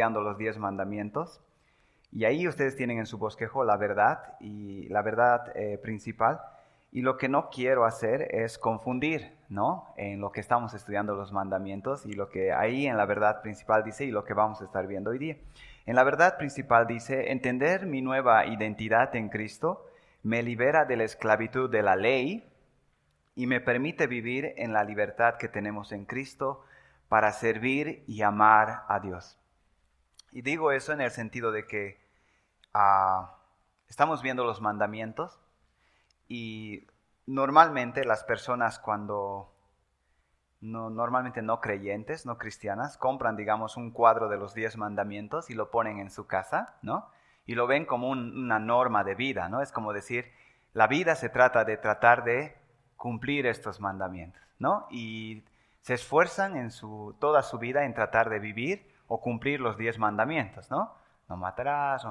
estudiando los 10 mandamientos y ahí ustedes tienen en su bosquejo la verdad y la verdad principal. Y lo que no quiero hacer es confundir, ¿no? En lo que estamos estudiando los mandamientos y lo que ahí en la verdad principal dice y lo que vamos a estar viendo hoy día. En la verdad principal dice, entender mi nueva identidad en Cristo me libera de la esclavitud de la ley y me permite vivir en la libertad que tenemos en Cristo para servir y amar a Dios. Y digo eso en el sentido de que estamos viendo los mandamientos y normalmente las personas normalmente no creyentes, no cristianas, compran, digamos, un cuadro de los 10 mandamientos y lo ponen en su casa, ¿no? Y lo ven como una norma de vida, ¿no? Es como decir, la vida se trata de tratar de cumplir estos mandamientos, ¿no? Y se esfuerzan en toda su vida en tratar de vivir o cumplir los 10 mandamientos, ¿no? No matarás,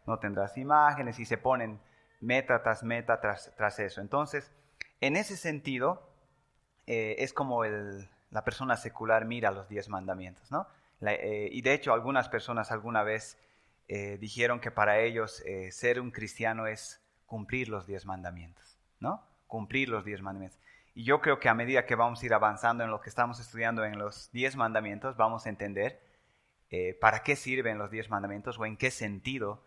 no tendrás imágenes, y se ponen meta tras meta tras eso. Entonces, en ese sentido, es como la persona secular mira los 10 mandamientos, ¿no? Y de hecho, algunas personas alguna vez dijeron que para ellos ser un cristiano es cumplir los 10 mandamientos, ¿no? Cumplir los 10 mandamientos. Y yo creo que a medida que vamos a ir avanzando en lo que estamos estudiando en los 10 mandamientos, vamos a entender para qué sirven los 10 mandamientos o en qué sentido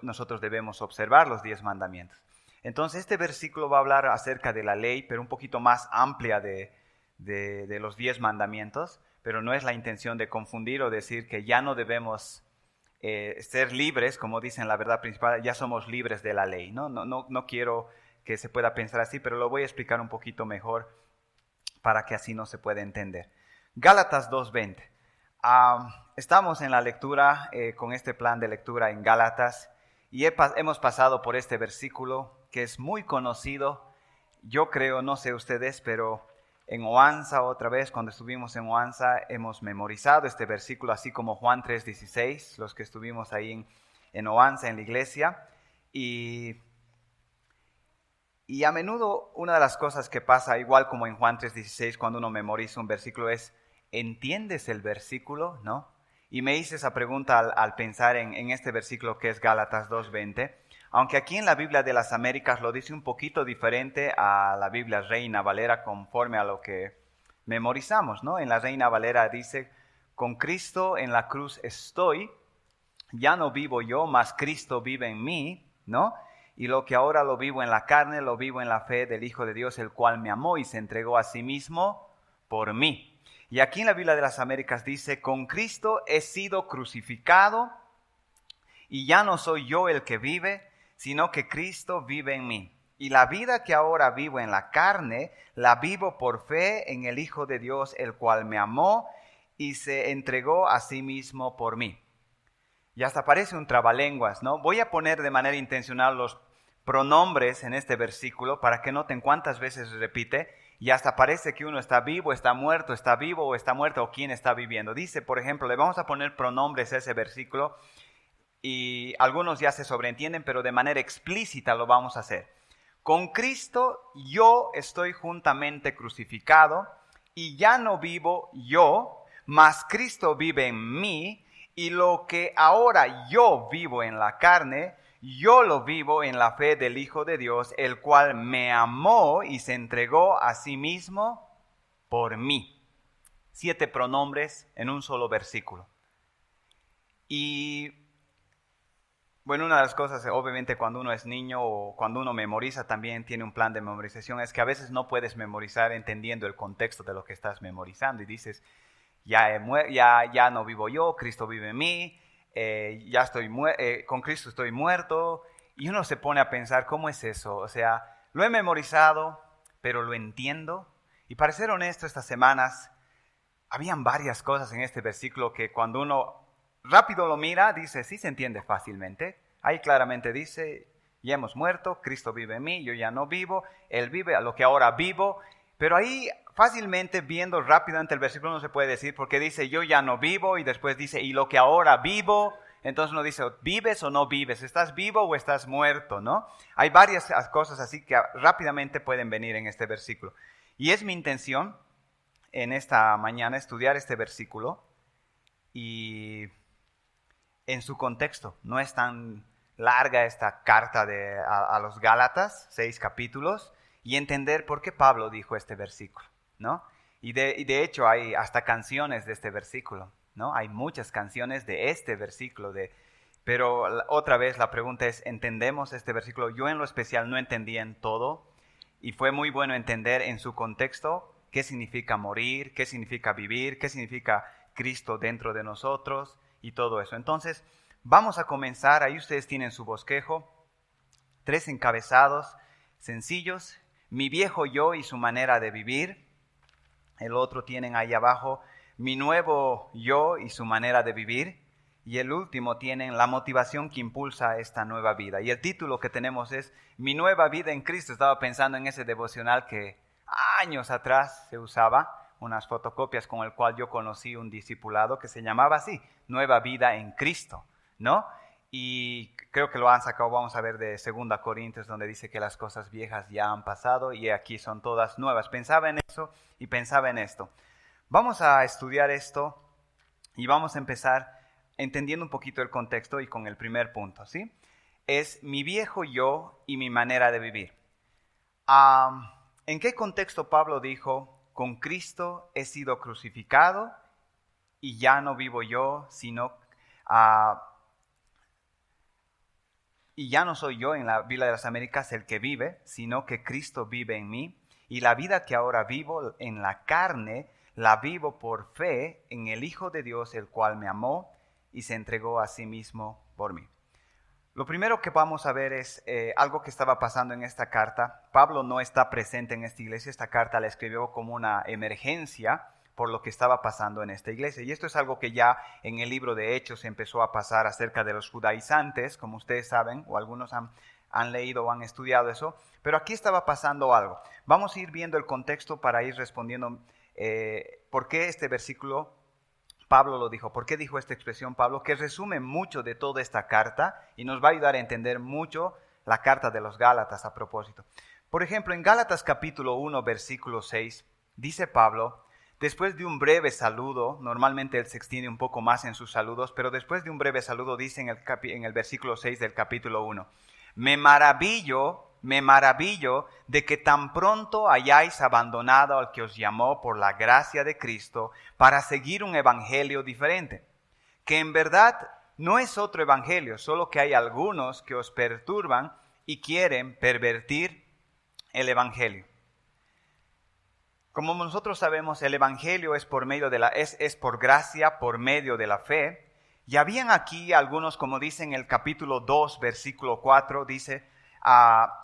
nosotros debemos observar los 10 mandamientos. Entonces este versículo va a hablar acerca de la ley, pero un poquito más amplia de los 10 mandamientos, pero no es la intención de confundir o decir que ya no debemos ser libres, como dice en la verdad principal, ya somos libres de la ley. No quiero que se pueda pensar así, pero lo voy a explicar un poquito mejor para que así no se pueda entender. Gálatas 2:20. Estamos en la lectura, con este plan de lectura en Gálatas, y hemos pasado por este versículo que es muy conocido. Yo creo, no sé ustedes, pero en Oanza otra vez, cuando estuvimos en Oanza, hemos memorizado este versículo, así como Juan 3:16, los que estuvimos ahí en Oanza, en la iglesia. Y a menudo una de las cosas que pasa, igual como en Juan 3:16, cuando uno memoriza un versículo es, ¿entiendes el versículo? ¿No? Y me hice esa pregunta al pensar en este versículo que es Gálatas 2:20, aunque aquí en la Biblia de las Américas lo dice un poquito diferente a la Biblia Reina Valera conforme a lo que memorizamos, ¿no? En la Reina Valera dice, con Cristo en la cruz estoy, ya no vivo yo, mas Cristo vive en mí, ¿no? Y lo que ahora lo vivo en la carne, lo vivo en la fe del Hijo de Dios, el cual me amó y se entregó a sí mismo por mí. Y aquí en la Biblia de las Américas dice, con Cristo he sido crucificado y ya no soy yo el que vive, sino que Cristo vive en mí. Y la vida que ahora vivo en la carne, la vivo por fe en el Hijo de Dios, el cual me amó y se entregó a sí mismo por mí. Y hasta parece un trabalenguas, ¿no? Voy a poner de manera intencional los pronombres en este versículo para que noten cuántas veces repite. Y hasta parece que uno está vivo, está muerto, está vivo o está muerto, o quién está viviendo. Dice, por ejemplo, le vamos a poner pronombres a ese versículo y algunos ya se sobreentienden, pero de manera explícita lo vamos a hacer. Con Cristo yo estoy juntamente crucificado y ya no vivo yo, mas Cristo vive en mí, y lo que ahora yo vivo en la carne, yo lo vivo en la fe del Hijo de Dios, el cual me amó y se entregó a sí mismo por mí. 7 pronombres en un solo versículo. Y bueno, una de las cosas, obviamente, cuando uno es niño o cuando uno memoriza, también tiene un plan de memorización, es que a veces no puedes memorizar entendiendo el contexto de lo que estás memorizando y dices, ya no vivo yo, Cristo vive en mí, con Cristo estoy muerto, y uno se pone a pensar, ¿cómo es eso? O sea, lo he memorizado, pero lo entiendo. Y para ser honesto, estas semanas, habían varias cosas en este versículo que cuando uno rápido lo mira, dice, sí se entiende fácilmente. Ahí claramente dice, ya hemos muerto, Cristo vive en mí, yo ya no vivo, Él vive a lo que ahora vivo. Pero ahí fácilmente viendo rápidamente el versículo no se puede decir, porque dice yo ya no vivo y después dice y lo que ahora vivo. Entonces uno dice, ¿vives o no vives? ¿Estás vivo o estás muerto? ¿No? Hay varias cosas así que rápidamente pueden venir en este versículo. Y es mi intención en esta mañana estudiar este versículo y en su contexto. No es tan larga esta carta a los Gálatas, 6 capítulos, y entender por qué Pablo dijo este versículo, ¿no? Y de hecho hay hasta canciones de este versículo, ¿no? Hay muchas canciones de este versículo, pero otra vez la pregunta es, ¿entendemos este versículo? Yo en lo especial no entendía en todo, y fue muy bueno entender en su contexto qué significa morir, qué significa vivir, qué significa Cristo dentro de nosotros y todo eso. Entonces, vamos a comenzar. Ahí ustedes tienen su bosquejo, 3 encabezados sencillos: mi viejo yo y su manera de vivir. El otro tienen ahí abajo, mi nuevo yo y su manera de vivir. Y el último tienen la motivación que impulsa esta nueva vida. Y el título que tenemos es Mi nueva vida en Cristo. Estaba pensando en ese devocional que años atrás se usaba, unas fotocopias con el cual yo conocí un discipulado que se llamaba así, Nueva Vida en Cristo, ¿no? Y creo que lo han sacado, vamos a ver, de 2 Corintios, donde dice que las cosas viejas ya han pasado y aquí son todas nuevas. Pensaba en eso y pensaba en esto. Vamos a estudiar esto y vamos a empezar entendiendo un poquito el contexto y con el primer punto, ¿sí? Es mi viejo yo y mi manera de vivir. ¿En qué contexto Pablo dijo, con Cristo he sido crucificado y ya no vivo yo, sino... y ya no soy yo en la Biblia de las Américas el que vive, sino que Cristo vive en mí. Y la vida que ahora vivo en la carne, la vivo por fe en el Hijo de Dios, el cual me amó y se entregó a sí mismo por mí. Lo primero que vamos a ver es algo que estaba pasando en esta carta. Pablo no está presente en esta iglesia. Esta carta la escribió como una emergencia por lo que estaba pasando en esta iglesia. Y esto es algo que ya en el libro de Hechos empezó a pasar acerca de los judaizantes, como ustedes saben, o algunos han leído o han estudiado eso. Pero aquí estaba pasando algo. Vamos a ir viendo el contexto para ir respondiendo por qué este versículo Pablo lo dijo. ¿Por qué dijo esta expresión Pablo? Que resume mucho de toda esta carta y nos va a ayudar a entender mucho la carta de los Gálatas a propósito. Por ejemplo, en Gálatas capítulo 1, versículo 6, dice Pablo, después de un breve saludo, normalmente él se extiende un poco más en sus saludos, pero después de un breve saludo dice en el versículo 6 del capítulo 1, me maravillo de que tan pronto hayáis abandonado al que os llamó por la gracia de Cristo para seguir un evangelio diferente, que en verdad no es otro evangelio, solo que hay algunos que os perturban y quieren pervertir el evangelio. Como nosotros sabemos, el evangelio es por medio es por gracia, por medio de la fe. Y habían aquí algunos, como dice en el capítulo 2, versículo 4, dice,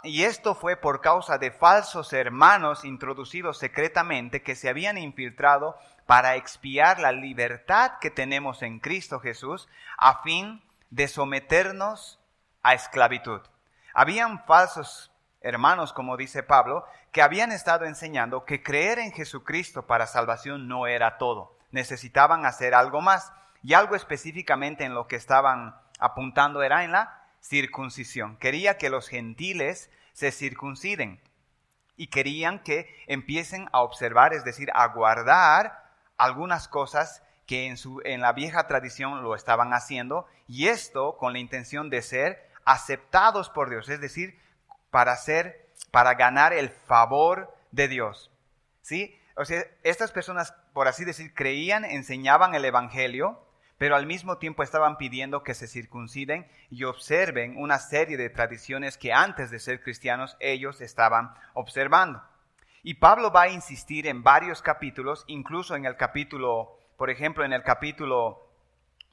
y esto fue por causa de falsos hermanos introducidos secretamente que se habían infiltrado para expiar la libertad que tenemos en Cristo Jesús a fin de someternos a esclavitud. Habían falsos hermanos, como dice Pablo, que habían estado enseñando que creer en Jesucristo para salvación no era todo. Necesitaban hacer algo más. Y algo específicamente en lo que estaban apuntando era en la circuncisión. Quería que los gentiles se circunciden y querían que empiecen a observar, es decir, a guardar algunas cosas que en la vieja tradición lo estaban haciendo, y esto con la intención de ser aceptados por Dios, es decir, para ganar el favor de Dios. ¿Sí? O sea, estas personas, por así decir, creían, enseñaban el evangelio, pero al mismo tiempo estaban pidiendo que se circunciden y observen una serie de tradiciones que antes de ser cristianos ellos estaban observando. Y Pablo va a insistir en varios capítulos, incluso en el capítulo, por ejemplo, en el capítulo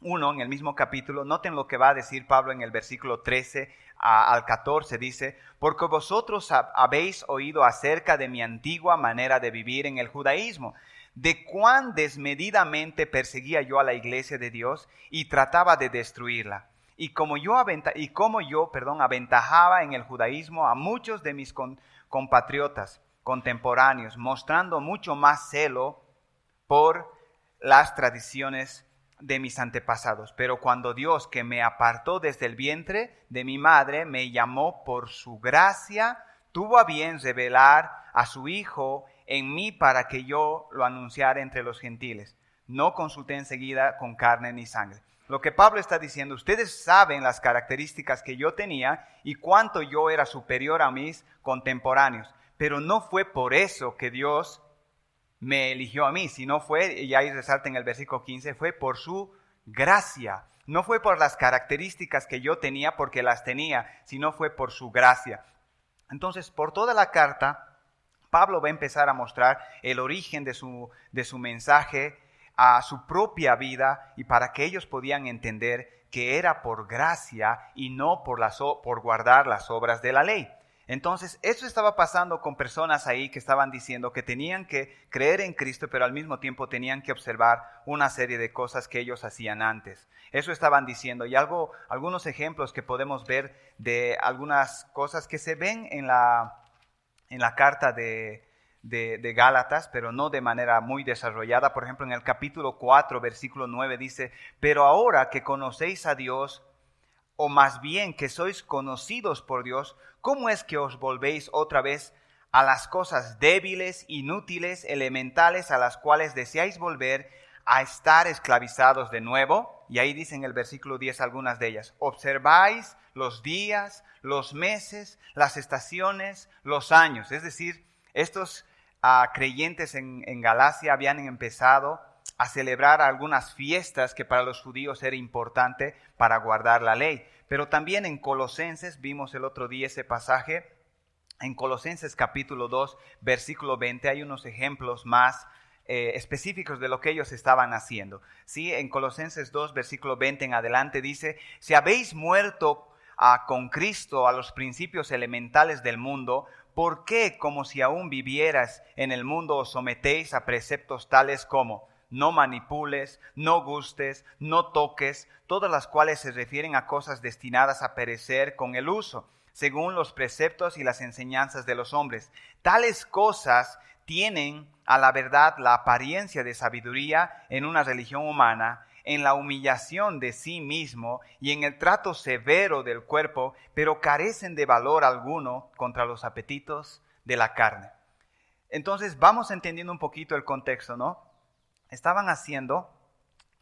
1, en el mismo capítulo, noten lo que va a decir Pablo en el versículo 13 al 14, dice, porque vosotros habéis oído acerca de mi antigua manera de vivir en el judaísmo, de cuán desmedidamente perseguía yo a la iglesia de Dios y trataba de destruirla. Y como yo aventajaba en el judaísmo a muchos de mis compatriotas contemporáneos, mostrando mucho más celo por las tradiciones de mis antepasados. Pero cuando Dios, que me apartó desde el vientre de mi madre, me llamó por su gracia, tuvo a bien revelar a su Hijo en mí para que yo lo anunciara entre los gentiles. no consulté enseguida con carne ni sangre. Lo que Pablo está diciendo, ustedes saben las características que yo tenía y cuánto yo era superior a mis contemporáneos, pero no fue por eso que Dios me eligió a mí, sino fue, y ahí resalta en el versículo 15, fue por su gracia. No fue por las características que yo tenía porque las tenía, sino fue por su gracia. Entonces, por toda la carta, Pablo va a empezar a mostrar el origen de su mensaje, a su propia vida, y para que ellos podían entender que era por gracia y no por guardar las obras de la ley. Entonces, eso estaba pasando con personas ahí que estaban diciendo que tenían que creer en Cristo, pero al mismo tiempo tenían que observar una serie de cosas que ellos hacían antes. Eso estaban diciendo. Y algunos ejemplos que podemos ver de algunas cosas que se ven en la carta de Gálatas, pero no de manera muy desarrollada. Por ejemplo, en el capítulo 4, versículo 9 dice, pero ahora que conocéis a Dios, o más bien que sois conocidos por Dios, ¿cómo es que os volvéis otra vez a las cosas débiles, inútiles, elementales, a las cuales deseáis volver a estar esclavizados de nuevo? Y ahí dice en el versículo 10 algunas de ellas. Observáis los días, los meses, las estaciones, los años. Es decir, estos creyentes en Galacia habían empezado a celebrar algunas fiestas que para los judíos era importante para guardar la ley. Pero también en Colosenses, vimos el otro día ese pasaje, en Colosenses capítulo 2, versículo 20, hay unos ejemplos más específicos de lo que ellos estaban haciendo. ¿Sí? En Colosenses 2, versículo 20 en adelante dice, si habéis muerto con Cristo a los principios elementales del mundo, ¿por qué, como si aún vivieras en el mundo, os sometéis a preceptos tales como no manipules, no gustes, no toques, todas las cuales se refieren a cosas destinadas a perecer con el uso, según los preceptos y las enseñanzas de los hombres? Tales cosas tienen a la verdad la apariencia de sabiduría en una religión humana, en la humillación de sí mismo y en el trato severo del cuerpo, pero carecen de valor alguno contra los apetitos de la carne. Entonces vamos entendiendo un poquito el contexto, ¿no? Estaban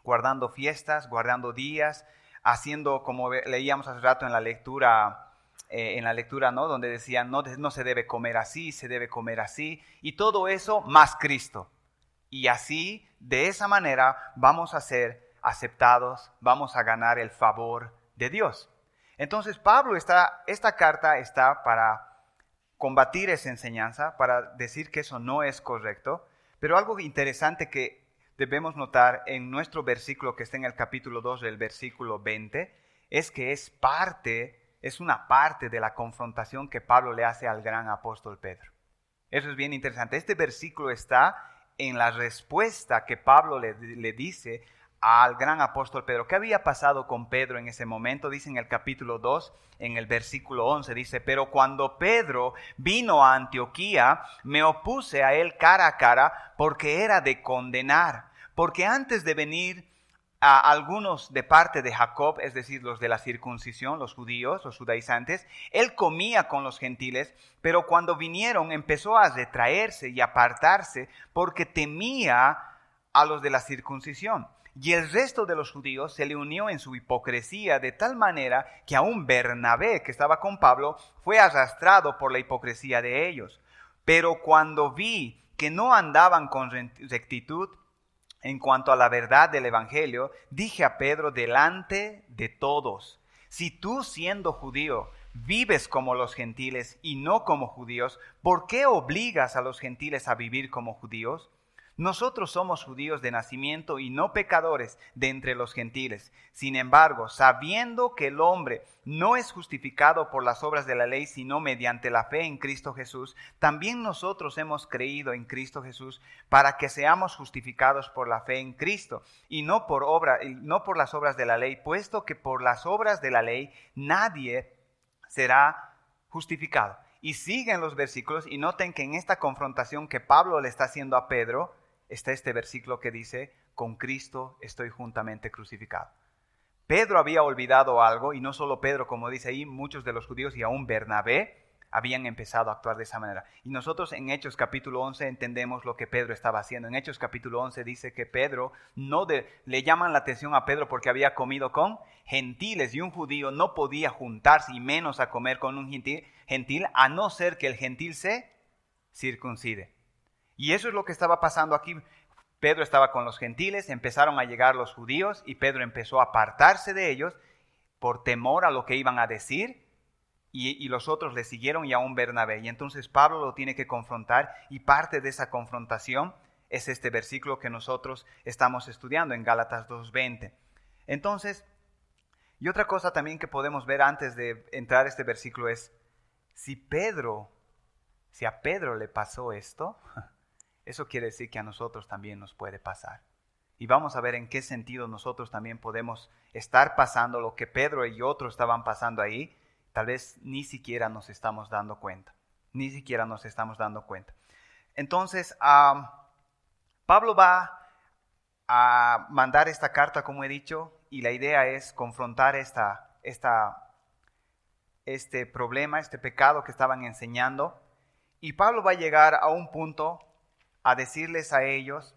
guardando fiestas, guardando días, haciendo como leíamos hace rato en la lectura, ¿no? Donde decían no se debe comer así, se debe comer así, y todo eso más Cristo. Y así, de esa manera, vamos a ser aceptados, vamos a ganar el favor de Dios. Entonces esta carta está para combatir esa enseñanza, para decir que eso no es correcto, pero algo interesante que debemos notar en nuestro versículo que está en el capítulo 2 del versículo 20, es que es una parte de la confrontación que Pablo le hace al gran apóstol Pedro. Eso es bien interesante. Este versículo está en la respuesta que Pablo le dice al gran apóstol Pedro. ¿Qué había pasado con Pedro en ese momento? Dice en el capítulo 2, en el versículo 11, dice, pero cuando Pedro vino a Antioquía, me opuse a él cara a cara porque era de condenar. Porque antes de venir a algunos de parte de Jacob, es decir, los de la circuncisión, los judíos, los judaizantes, él comía con los gentiles, pero cuando vinieron empezó a retraerse y apartarse porque temía a los de la circuncisión. Y el resto de los judíos se le unió en su hipocresía de tal manera que aún Bernabé, que estaba con Pablo, fue arrastrado por la hipocresía de ellos. Pero cuando vi que no andaban con rectitud en cuanto a la verdad del evangelio, dije a Pedro delante de todos, si tú siendo judío vives como los gentiles y no como judíos, ¿por qué obligas a los gentiles a vivir como judíos? Nosotros somos judíos de nacimiento y no pecadores de entre los gentiles. Sin embargo, sabiendo que el hombre no es justificado por las obras de la ley, sino mediante la fe en Cristo Jesús, también nosotros hemos creído en Cristo Jesús para que seamos justificados por la fe en Cristo y no por las obras de la ley, puesto que por las obras de la ley nadie será justificado. Y siguen los versículos y noten que en esta confrontación que Pablo le está haciendo a Pedro, está este versículo que dice, con Cristo estoy juntamente crucificado. Pedro había olvidado algo, y no solo Pedro, como dice ahí, muchos de los judíos y aún Bernabé, habían empezado a actuar de esa manera. Y nosotros en Hechos capítulo 11 entendemos lo que Pedro estaba haciendo. En Hechos capítulo 11 dice que Pedro le llaman la atención a Pedro porque había comido con gentiles y un judío no podía juntarse y menos a comer con un gentil a no ser que el gentil se circuncide. Y eso es lo que estaba pasando aquí. Pedro estaba con los gentiles, empezaron a llegar los judíos y Pedro empezó a apartarse de ellos por temor a lo que iban a decir. Y los otros le siguieron y aún Bernabé. Y entonces Pablo lo tiene que confrontar y parte de esa confrontación es este versículo que nosotros estamos estudiando en Gálatas 2:20. Entonces, y otra cosa también que podemos ver antes de entrar a este versículo es, si a Pedro le pasó esto, eso quiere decir que a nosotros también nos puede pasar. Y vamos a ver en qué sentido nosotros también podemos estar pasando lo que Pedro y otros estaban pasando ahí. Tal vez ni siquiera nos estamos dando cuenta. Entonces, Pablo va a mandar esta carta, como he dicho, y la idea es confrontar este problema, este pecado que estaban enseñando. Y Pablo va a llegar a un punto a decirles a ellos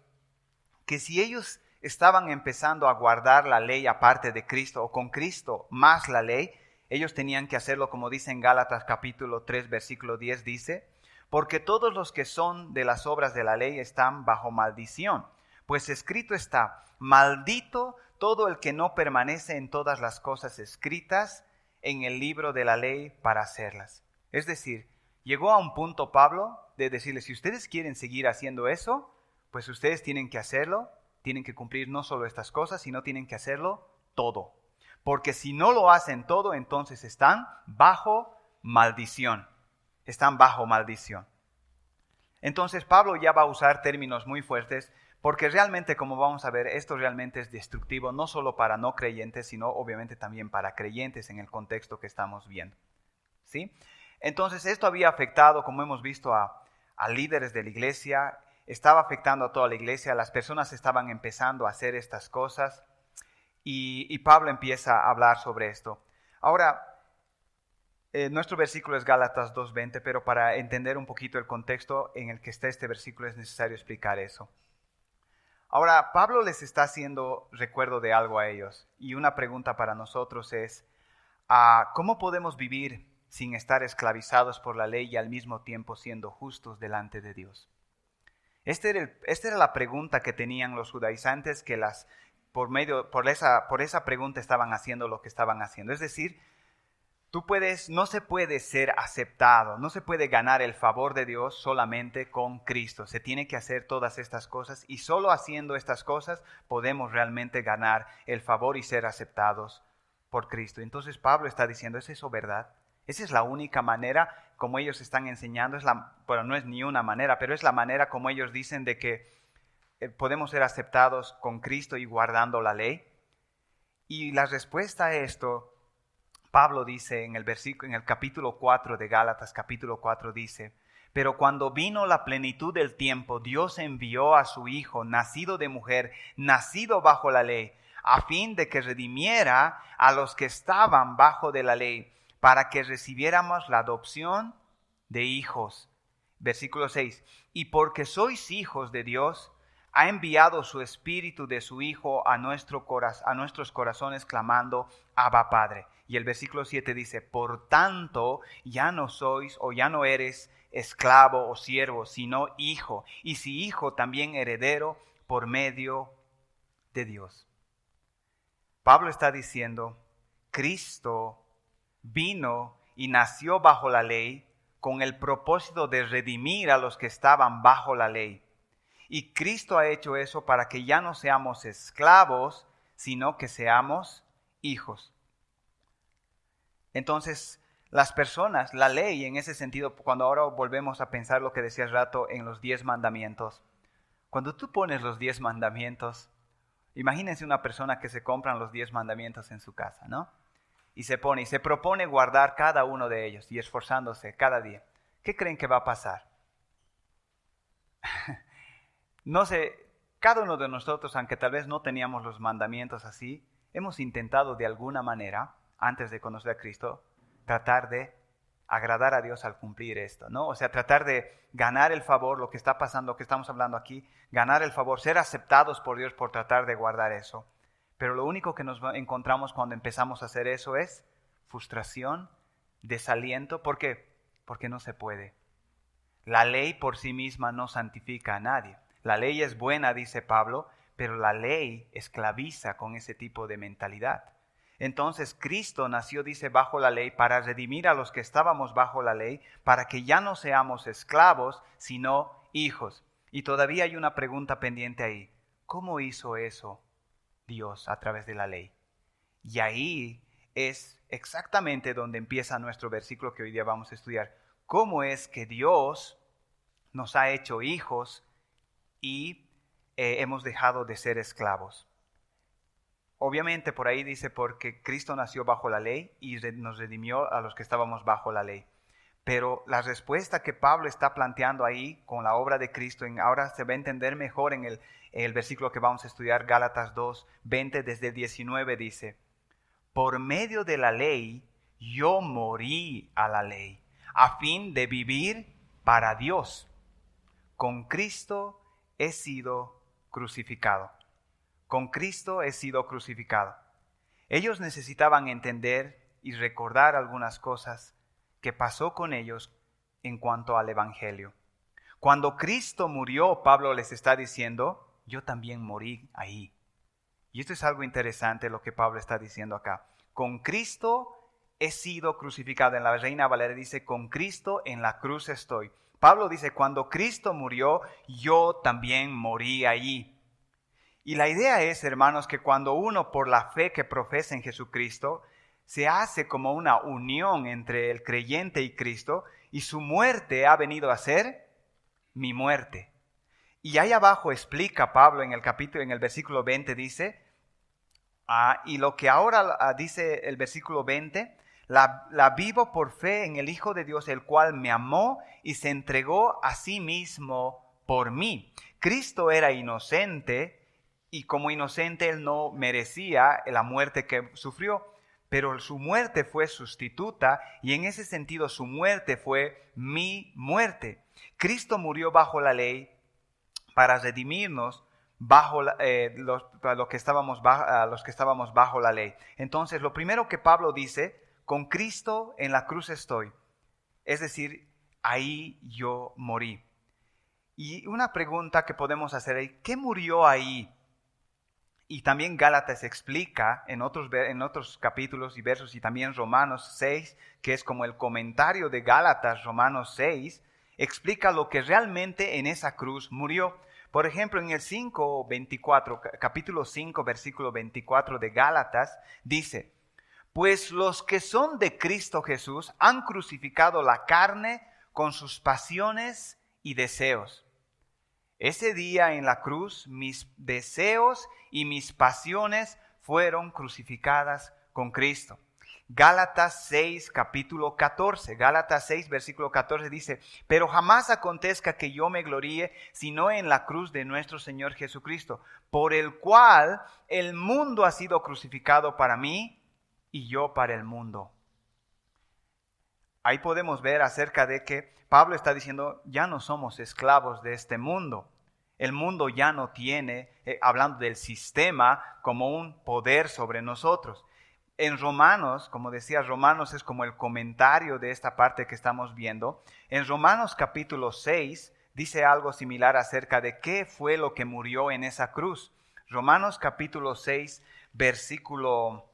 que si ellos estaban empezando a guardar la ley aparte de Cristo o con Cristo más la ley, ellos tenían que hacerlo como dice en Gálatas capítulo 3, versículo 10, dice, porque todos los que son de las obras de la ley están bajo maldición, pues escrito está, maldito todo el que no permanece en todas las cosas escritas en el libro de la ley para hacerlas. Es decir, llegó a un punto Pablo de decirles, si ustedes quieren seguir haciendo eso, pues ustedes tienen que hacerlo, tienen que cumplir no solo estas cosas, sino tienen que hacerlo todo. Porque si no lo hacen todo, entonces están bajo maldición. Entonces Pablo ya va a usar términos muy fuertes, porque realmente, como vamos a ver, esto realmente es destructivo, no solo para no creyentes, sino obviamente también para creyentes en el contexto que estamos viendo. ¿Sí? Entonces esto había afectado, como hemos visto, a líderes de la iglesia, estaba afectando a toda la iglesia, las personas estaban empezando a hacer estas cosas. Y Pablo empieza a hablar sobre esto. Ahora, nuestro versículo es Gálatas 2:20, pero para entender un poquito el contexto en el que está este versículo es necesario explicar eso. Ahora, Pablo les está haciendo recuerdo de algo a ellos. Y una pregunta para nosotros es, ¿cómo podemos vivir sin estar esclavizados por la ley y al mismo tiempo siendo justos delante de Dios? Esta era la pregunta que tenían los judaizantes que por esa pregunta estaban haciendo lo que estaban haciendo. Es decir, no se puede ser aceptado, no se puede ganar el favor de Dios solamente con Cristo. Se tiene que hacer todas estas cosas y solo haciendo estas cosas podemos realmente ganar el favor y ser aceptados por Cristo. Entonces Pablo está diciendo, ¿es eso verdad? Esa es la única manera como ellos están enseñando. Bueno, no es ni una manera, pero es la manera como ellos dicen de que podemos ser aceptados con Cristo y guardando la ley. Y la respuesta a esto, Pablo dice en el capítulo 4 de Gálatas, capítulo 4 dice, pero cuando vino la plenitud del tiempo, Dios envió a su Hijo, nacido de mujer, nacido bajo la ley, a fin de que redimiera a los que estaban bajo de la ley, para que recibiéramos la adopción de hijos. Versículo 6, y porque sois hijos de Dios, ha enviado su Espíritu de su Hijo a nuestros corazones clamando, Abba Padre. Y el versículo 7 dice, por tanto ya no sois o ya no eres esclavo o siervo, sino hijo. Y si hijo, también heredero por medio de Dios. Pablo está diciendo, Cristo vino y nació bajo la ley con el propósito de redimir a los que estaban bajo la ley. Y Cristo ha hecho eso para que ya no seamos esclavos, sino que seamos hijos. Entonces, las personas, la ley en ese sentido, cuando ahora volvemos a pensar lo que decía hace rato en los 10 mandamientos, cuando tú pones los 10 mandamientos, imagínense una persona que se compran los 10 mandamientos en su casa, ¿no? Y se propone guardar cada uno de ellos y esforzándose cada día. ¿Qué creen que va a pasar? No sé, cada uno de nosotros, aunque tal vez no teníamos los mandamientos así, hemos intentado de alguna manera, antes de conocer a Cristo, tratar de agradar a Dios al cumplir esto, ¿no? O sea, tratar de ganar el favor, lo que está pasando, lo que estamos hablando aquí, ganar el favor, ser aceptados por Dios por tratar de guardar eso. Pero lo único que nos encontramos cuando empezamos a hacer eso es frustración, desaliento. ¿Por qué? Porque no se puede. La ley por sí misma no santifica a nadie. La ley es buena, dice Pablo, pero la ley esclaviza con ese tipo de mentalidad. Entonces Cristo nació, dice, bajo la ley para redimir a los que estábamos bajo la ley, para que ya no seamos esclavos, sino hijos. Y todavía hay una pregunta pendiente ahí. ¿Cómo hizo eso Dios a través de la ley? Y ahí es exactamente donde empieza nuestro versículo que hoy día vamos a estudiar. ¿Cómo es que Dios nos ha hecho hijos y hemos dejado de ser esclavos? Obviamente por ahí dice porque Cristo nació bajo la ley y nos redimió a los que estábamos bajo la ley. Pero la respuesta que Pablo está planteando ahí con la obra de Cristo, ahora se va a entender mejor en el versículo que vamos a estudiar, Gálatas 2, 20 desde el 19 dice: por medio de la ley yo morí a la ley, a fin de vivir para Dios. Con Cristo he sido crucificado. Con Cristo he sido crucificado. Ellos necesitaban entender y recordar algunas cosas que pasó con ellos en cuanto al Evangelio. Cuando Cristo murió, Pablo les está diciendo, yo también morí ahí. Y esto es algo interesante lo que Pablo está diciendo acá. Con Cristo he sido crucificado. En la Reina Valera dice, con Cristo en la cruz estoy. Pablo dice, cuando Cristo murió, yo también morí allí. Y la idea es, hermanos, que cuando uno por la fe que profesa en Jesucristo, se hace como una unión entre el creyente y Cristo, y su muerte ha venido a ser mi muerte. Y ahí abajo explica Pablo en el versículo 20, dice, y lo que ahora dice el versículo 20, la vivo por fe en el Hijo de Dios, el cual me amó y se entregó a sí mismo por mí. Cristo era inocente y como inocente él no merecía la muerte que sufrió, pero su muerte fue sustituta y en ese sentido su muerte fue mi muerte. Cristo murió bajo la ley para redimirnos los que estábamos bajo la ley. Entonces, lo primero que Pablo dice, con Cristo en la cruz estoy. Es decir, ahí yo morí. Y una pregunta que podemos hacer es, ¿qué murió ahí? Y también Gálatas explica en otros capítulos y versos, y también Romanos 6, que es como el comentario de Gálatas, Romanos 6, explica lo que realmente en esa cruz murió. Por ejemplo, en el capítulo 5, versículo 24 de Gálatas, dice, pues los que son de Cristo Jesús han crucificado la carne con sus pasiones y deseos. Ese día en la cruz, mis deseos y mis pasiones fueron crucificadas con Cristo. Gálatas 6, capítulo 14. Gálatas 6, versículo 14 dice, pero jamás acontezca que yo me gloríe, sino en la cruz de nuestro Señor Jesucristo, por el cual el mundo ha sido crucificado para mí y yo para el mundo. Ahí podemos ver acerca de que Pablo está diciendo, ya no somos esclavos de este mundo. El mundo ya no tiene, hablando del sistema, como un poder sobre nosotros. En Romanos, como decía, Romanos es como el comentario de esta parte que estamos viendo. En Romanos capítulo 6 dice algo similar acerca de qué fue lo que murió en esa cruz. Romanos capítulo 6, versículo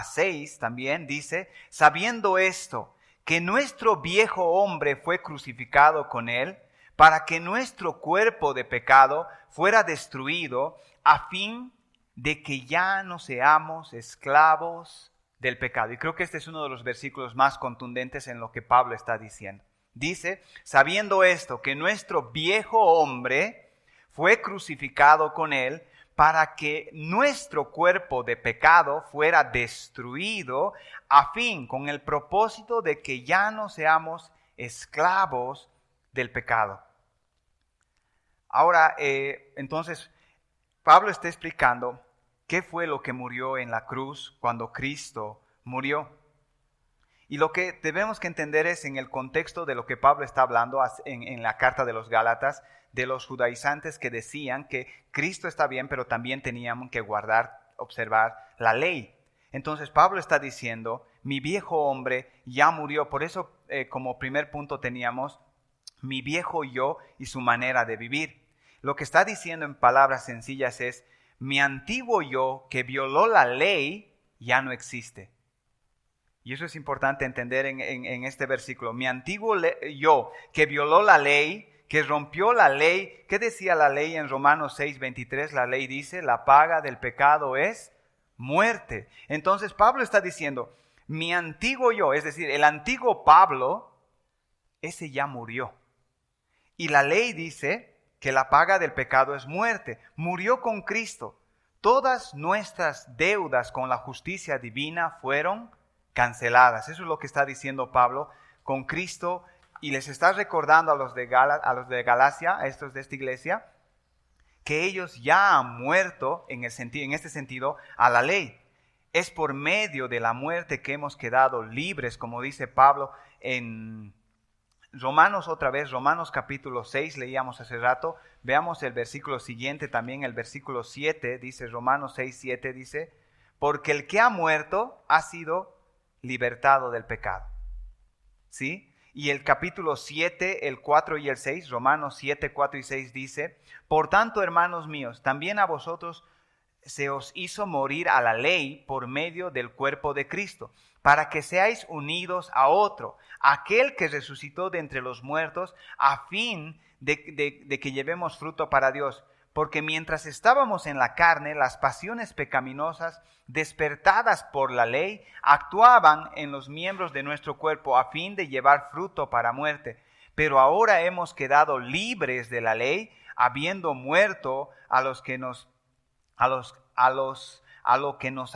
6 también dice, sabiendo esto, que nuestro viejo hombre fue crucificado con él, para que nuestro cuerpo de pecado fuera destruido, a fin de que ya no seamos esclavos del pecado. Y creo que este es uno de los versículos más contundentes en lo que Pablo está diciendo. Dice, sabiendo esto, que nuestro viejo hombre fue crucificado con él, para que nuestro cuerpo de pecado fuera destruido, a fin, con el propósito de que ya no seamos esclavos del pecado. Ahora, entonces, Pablo está explicando qué fue lo que murió en la cruz cuando Cristo murió. Y lo que debemos que entender es en el contexto de lo que Pablo está hablando en la carta de los Gálatas, de los judaizantes que decían que Cristo está bien, pero también teníamos que observar la ley. Entonces Pablo está diciendo, mi viejo hombre ya murió. Por eso como primer punto teníamos mi viejo yo y su manera de vivir. Lo que está diciendo en palabras sencillas es, mi antiguo yo que violó la ley ya no existe. Y eso es importante entender en este versículo. Mi antiguo yo que violó la ley, que rompió la ley. ¿Qué decía la ley en Romanos 6:23? La ley dice, la paga del pecado es muerte. Entonces Pablo está diciendo, mi antiguo yo, es decir, el antiguo Pablo, ese ya murió. Y la ley dice que la paga del pecado es muerte. Murió con Cristo. Todas nuestras deudas con la justicia divina fueron canceladas. Eso es lo que está diciendo Pablo con Cristo. Y les está recordando a los de Galacia, a estos de esta iglesia, que ellos ya han muerto en este sentido a la ley. Es por medio de la muerte que hemos quedado libres, como dice Pablo en Romanos otra vez, Romanos capítulo 6, leíamos hace rato. Veamos el versículo siguiente también, el versículo 7, dice Romanos 6, 7, dice, porque el que ha muerto ha sido libertado del pecado. ¿Sí? Y el capítulo 7, el 4 y el 6, Romanos 7, 4 y 6 dice, por tanto, hermanos míos, también a vosotros se os hizo morir a la ley por medio del cuerpo de Cristo, para que seáis unidos a otro, aquel que resucitó de entre los muertos, a fin de que llevemos fruto para Dios. Porque mientras estábamos en la carne, las pasiones pecaminosas, despertadas por la ley, actuaban en los miembros de nuestro cuerpo a fin de llevar fruto para muerte. Pero ahora hemos quedado libres de la ley, habiendo muerto a lo que nos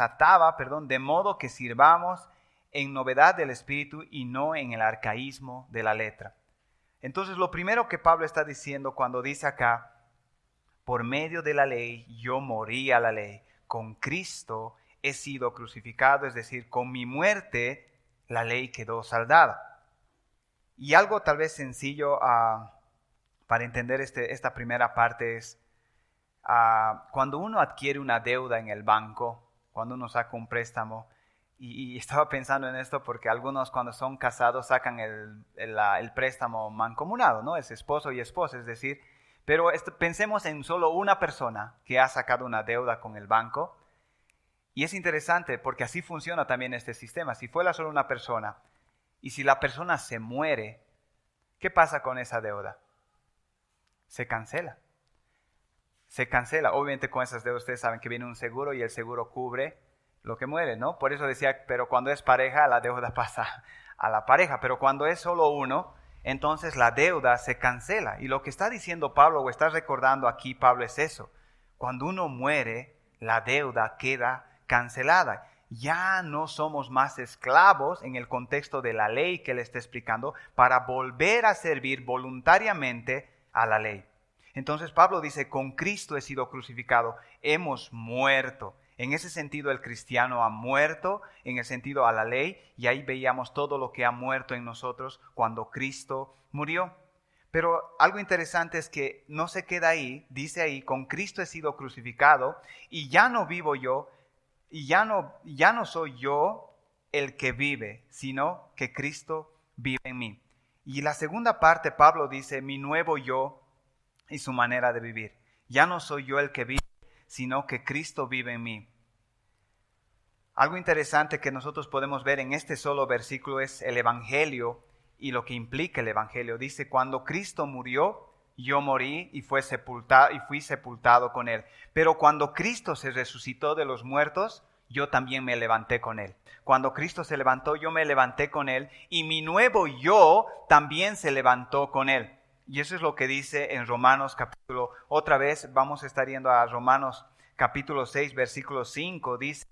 ataba, de modo que sirvamos en novedad del espíritu y no en el arcaísmo de la letra. Entonces, lo primero que Pablo está diciendo cuando dice acá, por medio de la ley yo morí a la ley, con Cristo he sido crucificado, es decir, con mi muerte la ley quedó saldada. Y algo tal vez sencillo para entender esta primera parte es, cuando uno adquiere una deuda en el banco, cuando uno saca un préstamo, y estaba pensando en esto porque algunos cuando son casados sacan el préstamo mancomunado, ¿no? Es esposo y esposa, es decir, pero pensemos en solo una persona que ha sacado una deuda con el banco. Y es interesante porque así funciona también este sistema. Si fuera solo una persona y si la persona se muere, ¿qué pasa con esa deuda? Se cancela. Se cancela. Obviamente con esas deudas ustedes saben que viene un seguro y el seguro cubre lo que muere, ¿no? Por eso decía, pero cuando es pareja, la deuda pasa a la pareja. Pero cuando es solo uno, entonces la deuda se cancela. Y lo que está diciendo Pablo, o está recordando aquí Pablo, es eso. Cuando uno muere, la deuda queda cancelada. Ya no somos más esclavos en el contexto de la ley que le está explicando para volver a servir voluntariamente a la ley. Entonces Pablo dice, con Cristo he sido crucificado, hemos muerto. En ese sentido el cristiano ha muerto, en el sentido a la ley, y ahí veíamos todo lo que ha muerto en nosotros cuando Cristo murió. Pero algo interesante es que no se queda ahí, dice ahí, con Cristo he sido crucificado, y ya no vivo yo, y ya no soy yo el que vive, sino que Cristo vive en mí. Y la segunda parte Pablo dice, mi nuevo yo y su manera de vivir. Ya no soy yo el que vive, sino que Cristo vive en mí. Algo interesante que nosotros podemos ver en este solo versículo es el Evangelio y lo que implica el Evangelio. Dice, cuando Cristo murió, yo morí y fui sepultado con Él. Pero cuando Cristo se resucitó de los muertos, yo también me levanté con Él. Cuando Cristo se levantó, yo me levanté con Él y mi nuevo yo también se levantó con Él. Y eso es lo que dice en Romanos capítulo, otra vez vamos a estar yendo a Romanos capítulo 6, versículo 5, dice,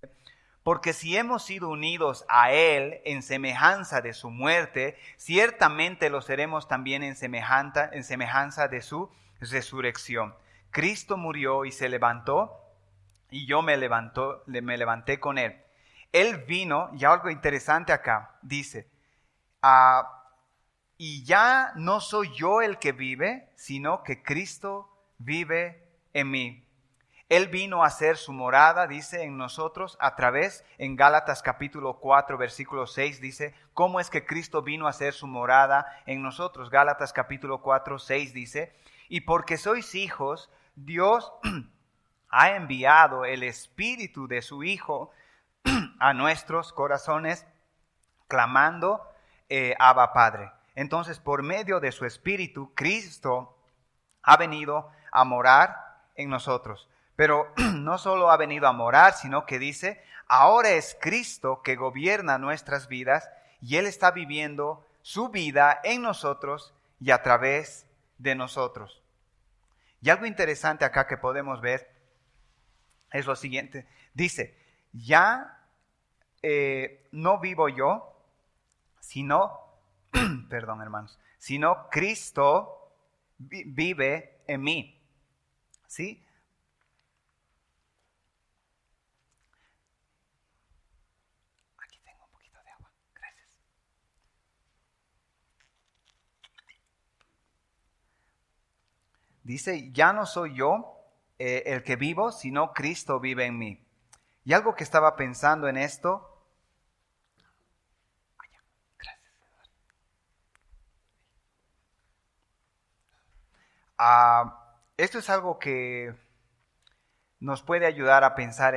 porque si hemos sido unidos a Él en semejanza de su muerte, ciertamente lo seremos también en semejanza de su resurrección. Cristo murió y se levantó, y yo me levanté con Él. Él vino, y algo interesante acá, dice, y ya no soy yo el que vive, sino que Cristo vive en mí. Él vino a hacer su morada, dice, en nosotros a través, en Gálatas capítulo 4, versículo 6, dice, ¿cómo es que Cristo vino a hacer su morada en nosotros? Gálatas capítulo 4, 6 dice, y porque sois hijos, Dios ha enviado el Espíritu de su Hijo a nuestros corazones, clamando, Abba Padre. Entonces, por medio de su Espíritu, Cristo ha venido a morar en nosotros. Pero no solo ha venido a morar, sino que dice, ahora es Cristo que gobierna nuestras vidas y Él está viviendo su vida en nosotros y a través de nosotros. Y algo interesante acá que podemos ver es lo siguiente. Dice, ya no vivo yo, sino, perdón hermanos, sino Cristo vive en mí. ¿Sí? Aquí tengo un poquito de agua. Gracias. Dice, ya no soy yo el que vivo, sino Cristo vive en mí. Y algo que estaba pensando en esto. Esto es algo que nos puede ayudar a pensar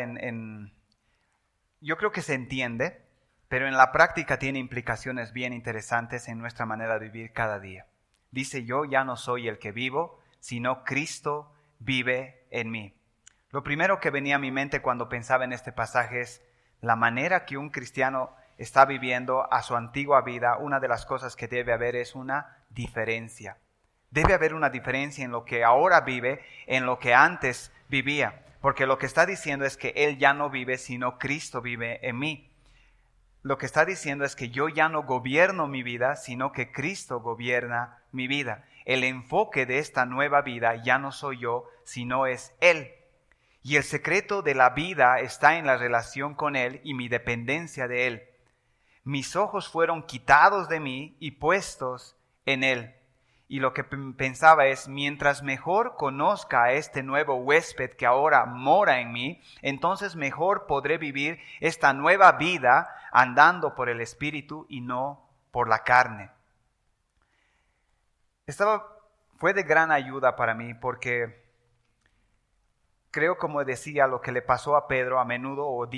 yo creo que se entiende, pero en la práctica tiene implicaciones bien interesantes en nuestra manera de vivir cada día. Dice, yo ya no soy el que vivo, sino Cristo vive en mí. Lo primero que venía a mi mente cuando pensaba en este pasaje es la manera que un cristiano está viviendo a su antigua vida. Una de las cosas que debe haber es una diferencia. Debe haber una diferencia en lo que ahora vive, en lo que antes vivía. Porque lo que está diciendo es que Él ya no vive, sino Cristo vive en mí. Lo que está diciendo es que yo ya no gobierno mi vida, sino que Cristo gobierna mi vida. El enfoque de esta nueva vida ya no soy yo, sino es Él. Y el secreto de la vida está en la relación con Él y mi dependencia de Él. Mis ojos fueron quitados de mí y puestos en Él. Y lo que pensaba es, mientras mejor conozca a este nuevo huésped que ahora mora en mí, entonces mejor podré vivir esta nueva vida andando por el Espíritu y no por la carne. Fue de gran ayuda para mí porque creo, como decía, lo que le pasó a Pedro a menudo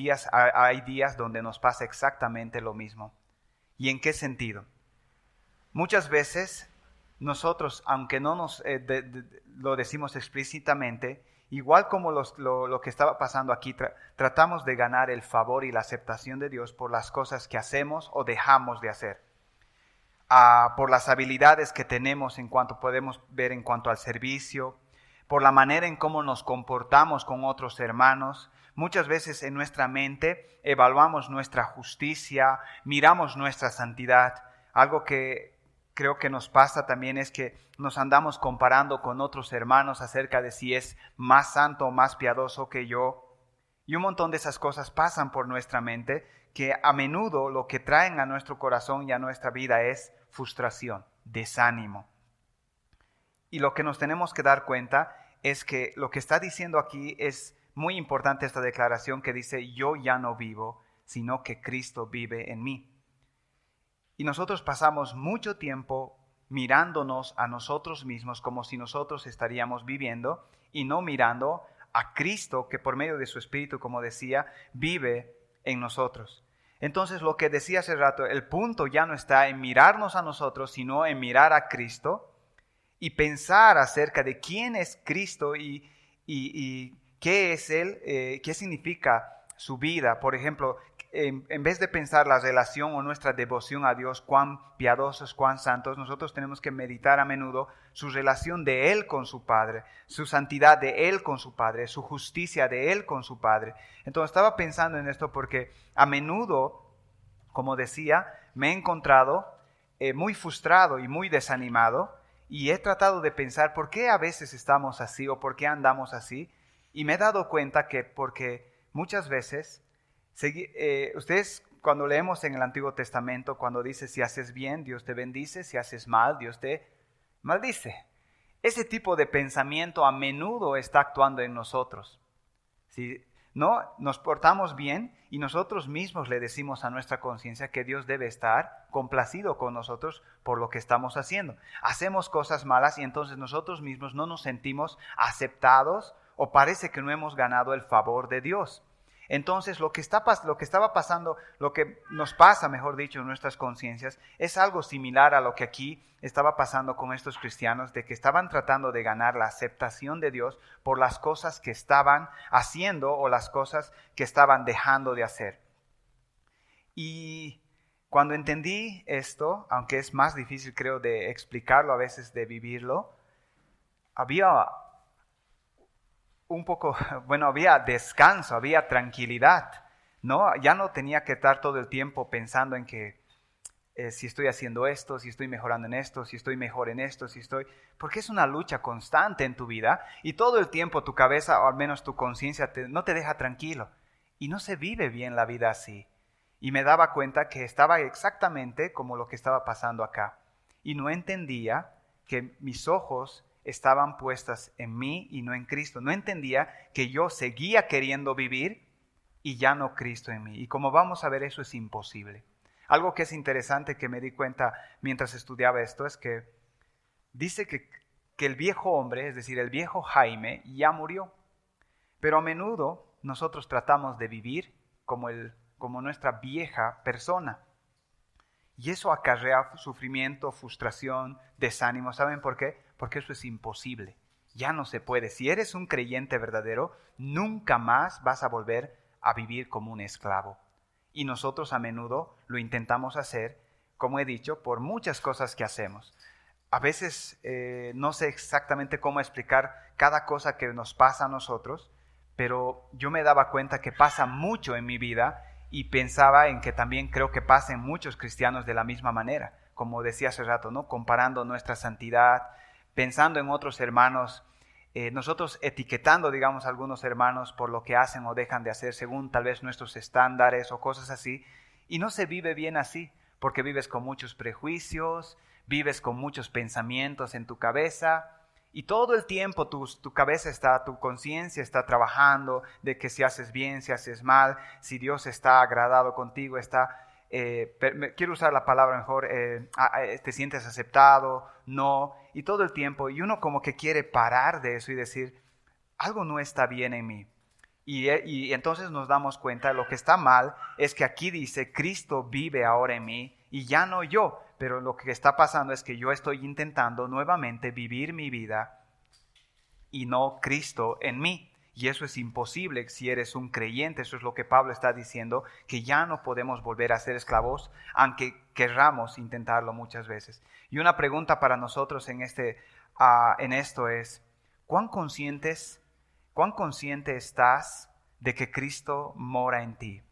hay días donde nos pasa exactamente lo mismo. ¿Y en qué sentido? Muchas veces nosotros, aunque no nos lo decimos explícitamente, igual como lo que estaba pasando aquí, tratamos de ganar el favor y la aceptación de Dios por las cosas que hacemos o dejamos de hacer. Por las habilidades que tenemos podemos ver en cuanto al servicio, por la manera en cómo nos comportamos con otros hermanos. Muchas veces en nuestra mente evaluamos nuestra justicia, miramos nuestra santidad. Algo que creo que nos pasa también es que nos andamos comparando con otros hermanos acerca de si es más santo o más piadoso que yo. Y un montón de esas cosas pasan por nuestra mente que a menudo lo que traen a nuestro corazón y a nuestra vida es frustración, desánimo. Y lo que nos tenemos que dar cuenta es que lo que está diciendo aquí es muy importante, esta declaración que dice, yo ya no vivo, sino que Cristo vive en mí. Y nosotros pasamos mucho tiempo mirándonos a nosotros mismos como si nosotros estaríamos viviendo y no mirando a Cristo que por medio de su Espíritu, como decía, vive en nosotros. Entonces lo que decía hace rato, el punto ya no está en mirarnos a nosotros, sino en mirar a Cristo y pensar acerca de quién es Cristo y qué es Él, qué significa su vida. Por ejemplo, en vez de pensar la relación o nuestra devoción a Dios, cuán piadosos, cuán santos, nosotros tenemos que meditar a menudo su relación de Él con su Padre, su santidad de Él con su Padre, su justicia de Él con su Padre. Entonces estaba pensando en esto porque a menudo, como decía, me he encontrado muy frustrado y muy desanimado y he tratado de pensar por qué a veces estamos así o por qué andamos así y me he dado cuenta que porque muchas veces Ustedes cuando leemos en el Antiguo Testamento, cuando dice si haces bien, Dios te bendice, si haces mal, Dios te maldice. Ese tipo de pensamiento a menudo está actuando en nosotros. Si no nos portamos bien y nosotros mismos le decimos a nuestra conciencia que Dios debe estar complacido con nosotros por lo que estamos haciendo. Hacemos cosas malas y entonces nosotros mismos no nos sentimos aceptados o parece que no hemos ganado el favor de Dios. Entonces lo que estaba pasando, lo que nos pasa, mejor dicho, en nuestras conciencias, es algo similar a lo que aquí estaba pasando con estos cristianos, de que estaban tratando de ganar la aceptación de Dios por las cosas que estaban haciendo o las cosas que estaban dejando de hacer. Y cuando entendí esto, aunque es más difícil creo de explicarlo a veces, de vivirlo, había había descanso, había tranquilidad, ¿no? Ya no tenía que estar todo el tiempo pensando en que si estoy haciendo esto, si estoy mejorando en esto, si estoy mejor en esto, porque es una lucha constante en tu vida y todo el tiempo tu cabeza, o al menos tu conciencia, no te deja tranquilo y no se vive bien la vida así. Y me daba cuenta que estaba exactamente como lo que estaba pasando acá y no entendía que mis ojos estaban puestas en mí y no en Cristo. No entendía que yo seguía queriendo vivir y ya no Cristo en mí. Y como vamos a ver, eso es imposible. Algo que es interesante que me di cuenta mientras estudiaba esto es que dice que el viejo hombre, es decir, el viejo Jaime, ya murió. Pero a menudo nosotros tratamos de vivir como nuestra vieja persona. Y eso acarrea sufrimiento, frustración, desánimo. ¿Saben por qué? Porque eso es imposible. Ya no se puede. Si eres un creyente verdadero, nunca más vas a volver a vivir como un esclavo. Y nosotros a menudo lo intentamos hacer, como he dicho, por muchas cosas que hacemos. A veces no sé exactamente cómo explicar cada cosa que nos pasa a nosotros, pero yo me daba cuenta que pasa mucho en mi vida y pensaba en que también creo que pasa en muchos cristianos de la misma manera, como decía hace rato, ¿no? Comparando nuestra santidad, pensando en otros hermanos, nosotros etiquetando, digamos, a algunos hermanos por lo que hacen o dejan de hacer según tal vez nuestros estándares o cosas así, y no se vive bien así, porque vives con muchos prejuicios, vives con muchos pensamientos en tu cabeza, y todo el tiempo tu cabeza tu conciencia está trabajando de que si haces bien, si haces mal, si Dios está agradado contigo, quiero usar la palabra mejor, te sientes aceptado, no, y todo el tiempo, y uno como que quiere parar de eso y decir, algo no está bien en mí. Y entonces nos damos cuenta, lo que está mal es que aquí dice, Cristo vive ahora en mí y ya no yo. Pero lo que está pasando es que yo estoy intentando nuevamente vivir mi vida y no Cristo en mí. Y eso es imposible si eres un creyente. Eso es lo que Pablo está diciendo, que ya no podemos volver a ser esclavos, aunque querramos intentarlo muchas veces. Y una pregunta para nosotros en esto es, ¿cuán consciente estás de que Cristo mora en ti?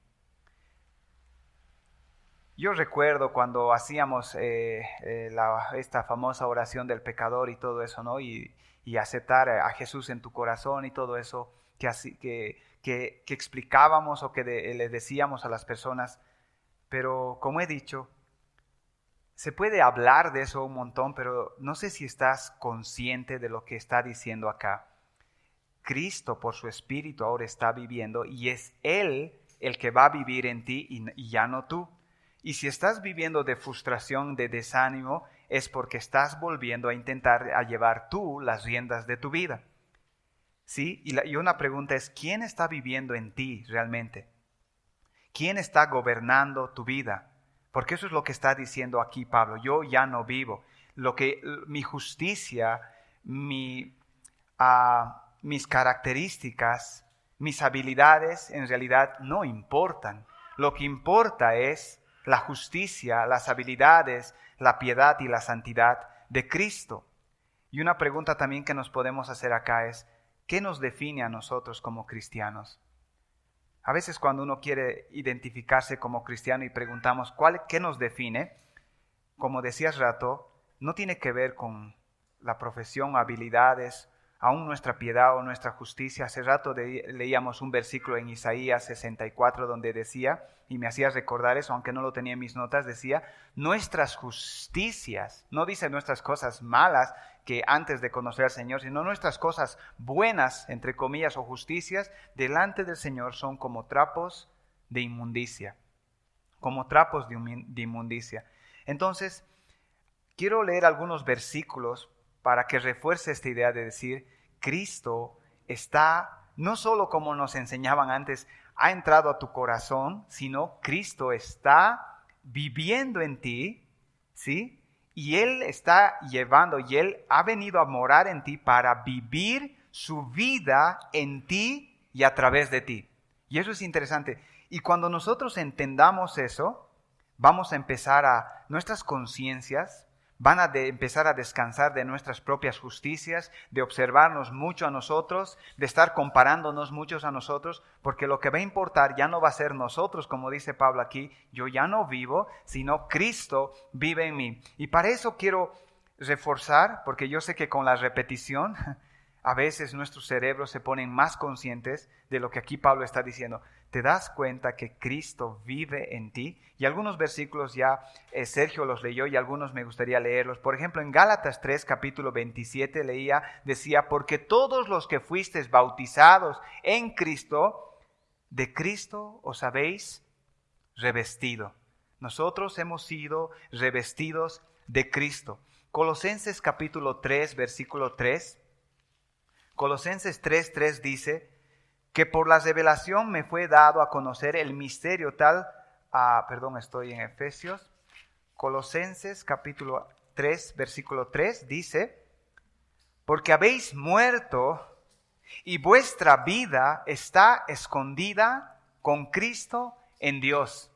Yo recuerdo cuando hacíamos esta famosa oración del pecador y todo eso, ¿no? Y aceptar a Jesús en tu corazón y todo eso que explicábamos o que le decíamos a las personas. Pero como he dicho, se puede hablar de eso un montón, pero no sé si estás consciente de lo que está diciendo acá. Cristo por su Espíritu ahora está viviendo y es Él el que va a vivir en ti y ya no tú. Y si estás viviendo de frustración, de desánimo, es porque estás volviendo a intentar llevar tú las riendas de tu vida. ¿Sí? Y una pregunta es, ¿quién está viviendo en ti realmente? ¿Quién está gobernando tu vida? Porque eso es lo que está diciendo aquí Pablo. Yo ya no vivo. Mi justicia, mis características, mis habilidades en realidad no importan. Lo que importa es la justicia, las habilidades, la piedad y la santidad de Cristo. Y una pregunta también que nos podemos hacer acá es, ¿qué nos define a nosotros como cristianos? A veces cuando uno quiere identificarse como cristiano y preguntamos, ¿qué nos define? Como decía hace rato, no tiene que ver con la profesión, habilidades aún nuestra piedad o nuestra justicia. Hace rato leíamos un versículo en Isaías 64 donde decía, y me hacía recordar eso, aunque no lo tenía en mis notas, decía, nuestras justicias, no dice nuestras cosas malas que antes de conocer al Señor, sino nuestras cosas buenas, entre comillas, o justicias, delante del Señor son como trapos de inmundicia, como trapos de inmundicia. Entonces, quiero leer algunos versículos para que refuerce esta idea de decir, Cristo está, no solo como nos enseñaban antes, ha entrado a tu corazón, sino Cristo está viviendo en ti, ¿sí? Y Él está llevando, y Él ha venido a morar en ti para vivir su vida en ti y a través de ti. Y eso es interesante. Y cuando nosotros entendamos eso, vamos a empezar nuestras conciencias van a empezar a descansar de nuestras propias justicias, de observarnos mucho a nosotros, de estar comparándonos muchos a nosotros, porque lo que va a importar ya no va a ser nosotros, como dice Pablo aquí, yo ya no vivo, sino Cristo vive en mí. Y para eso quiero reforzar, porque yo sé que con la repetición, a veces nuestros cerebros se ponen más conscientes de lo que aquí Pablo está diciendo. ¿Te das cuenta que Cristo vive en ti? Y algunos versículos ya Sergio los leyó y algunos me gustaría leerlos. Por ejemplo, en Gálatas 3, capítulo 27 decía, porque todos los que fuisteis bautizados en Cristo, de Cristo os habéis revestido. Nosotros hemos sido revestidos de Cristo. Colosenses capítulo 3, versículo 3. Colosenses 3:3 dice que por la revelación me fue dado a conocer el misterio estoy en Efesios. Colosenses capítulo 3, versículo 3 dice, porque habéis muerto y vuestra vida está escondida con Cristo en Dios.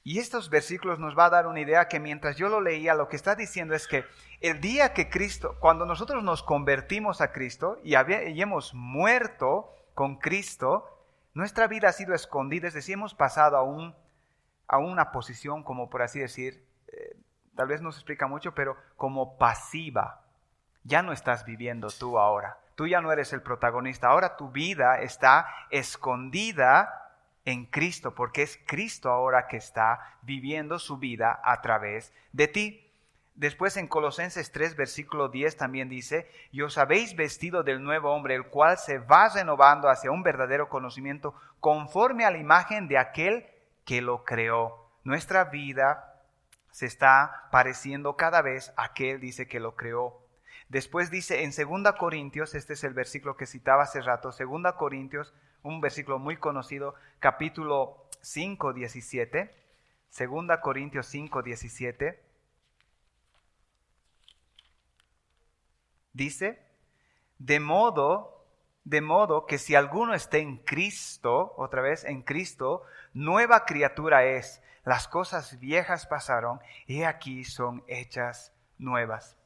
Y estos versículos nos va a dar una idea que mientras yo lo leía, lo que está diciendo es que el día que Cristo, cuando nosotros nos convertimos a Cristo y hemos muerto con Cristo, nuestra vida ha sido escondida, es decir, hemos pasado a una posición, como por así decir, tal vez no se explica mucho, pero como pasiva. Ya no estás viviendo tú ahora, tú ya no eres el protagonista, ahora tu vida está escondida en Cristo, porque es Cristo ahora que está viviendo su vida a través de ti. Después en Colosenses 3, versículo 10 también dice, y os habéis vestido del nuevo hombre, el cual se va renovando hacia un verdadero conocimiento conforme a la imagen de aquel que lo creó. Nuestra vida se está pareciendo cada vez a aquel, dice, que lo creó. Después dice en 2 Corintios, este es el versículo que citaba hace rato, 2 Corintios, un versículo muy conocido, capítulo 5, 17, 2 Corintios 5, 17, dice, de modo que si alguno esté en Cristo, otra vez en Cristo, nueva criatura es, las cosas viejas pasaron, y aquí son hechas nuevas.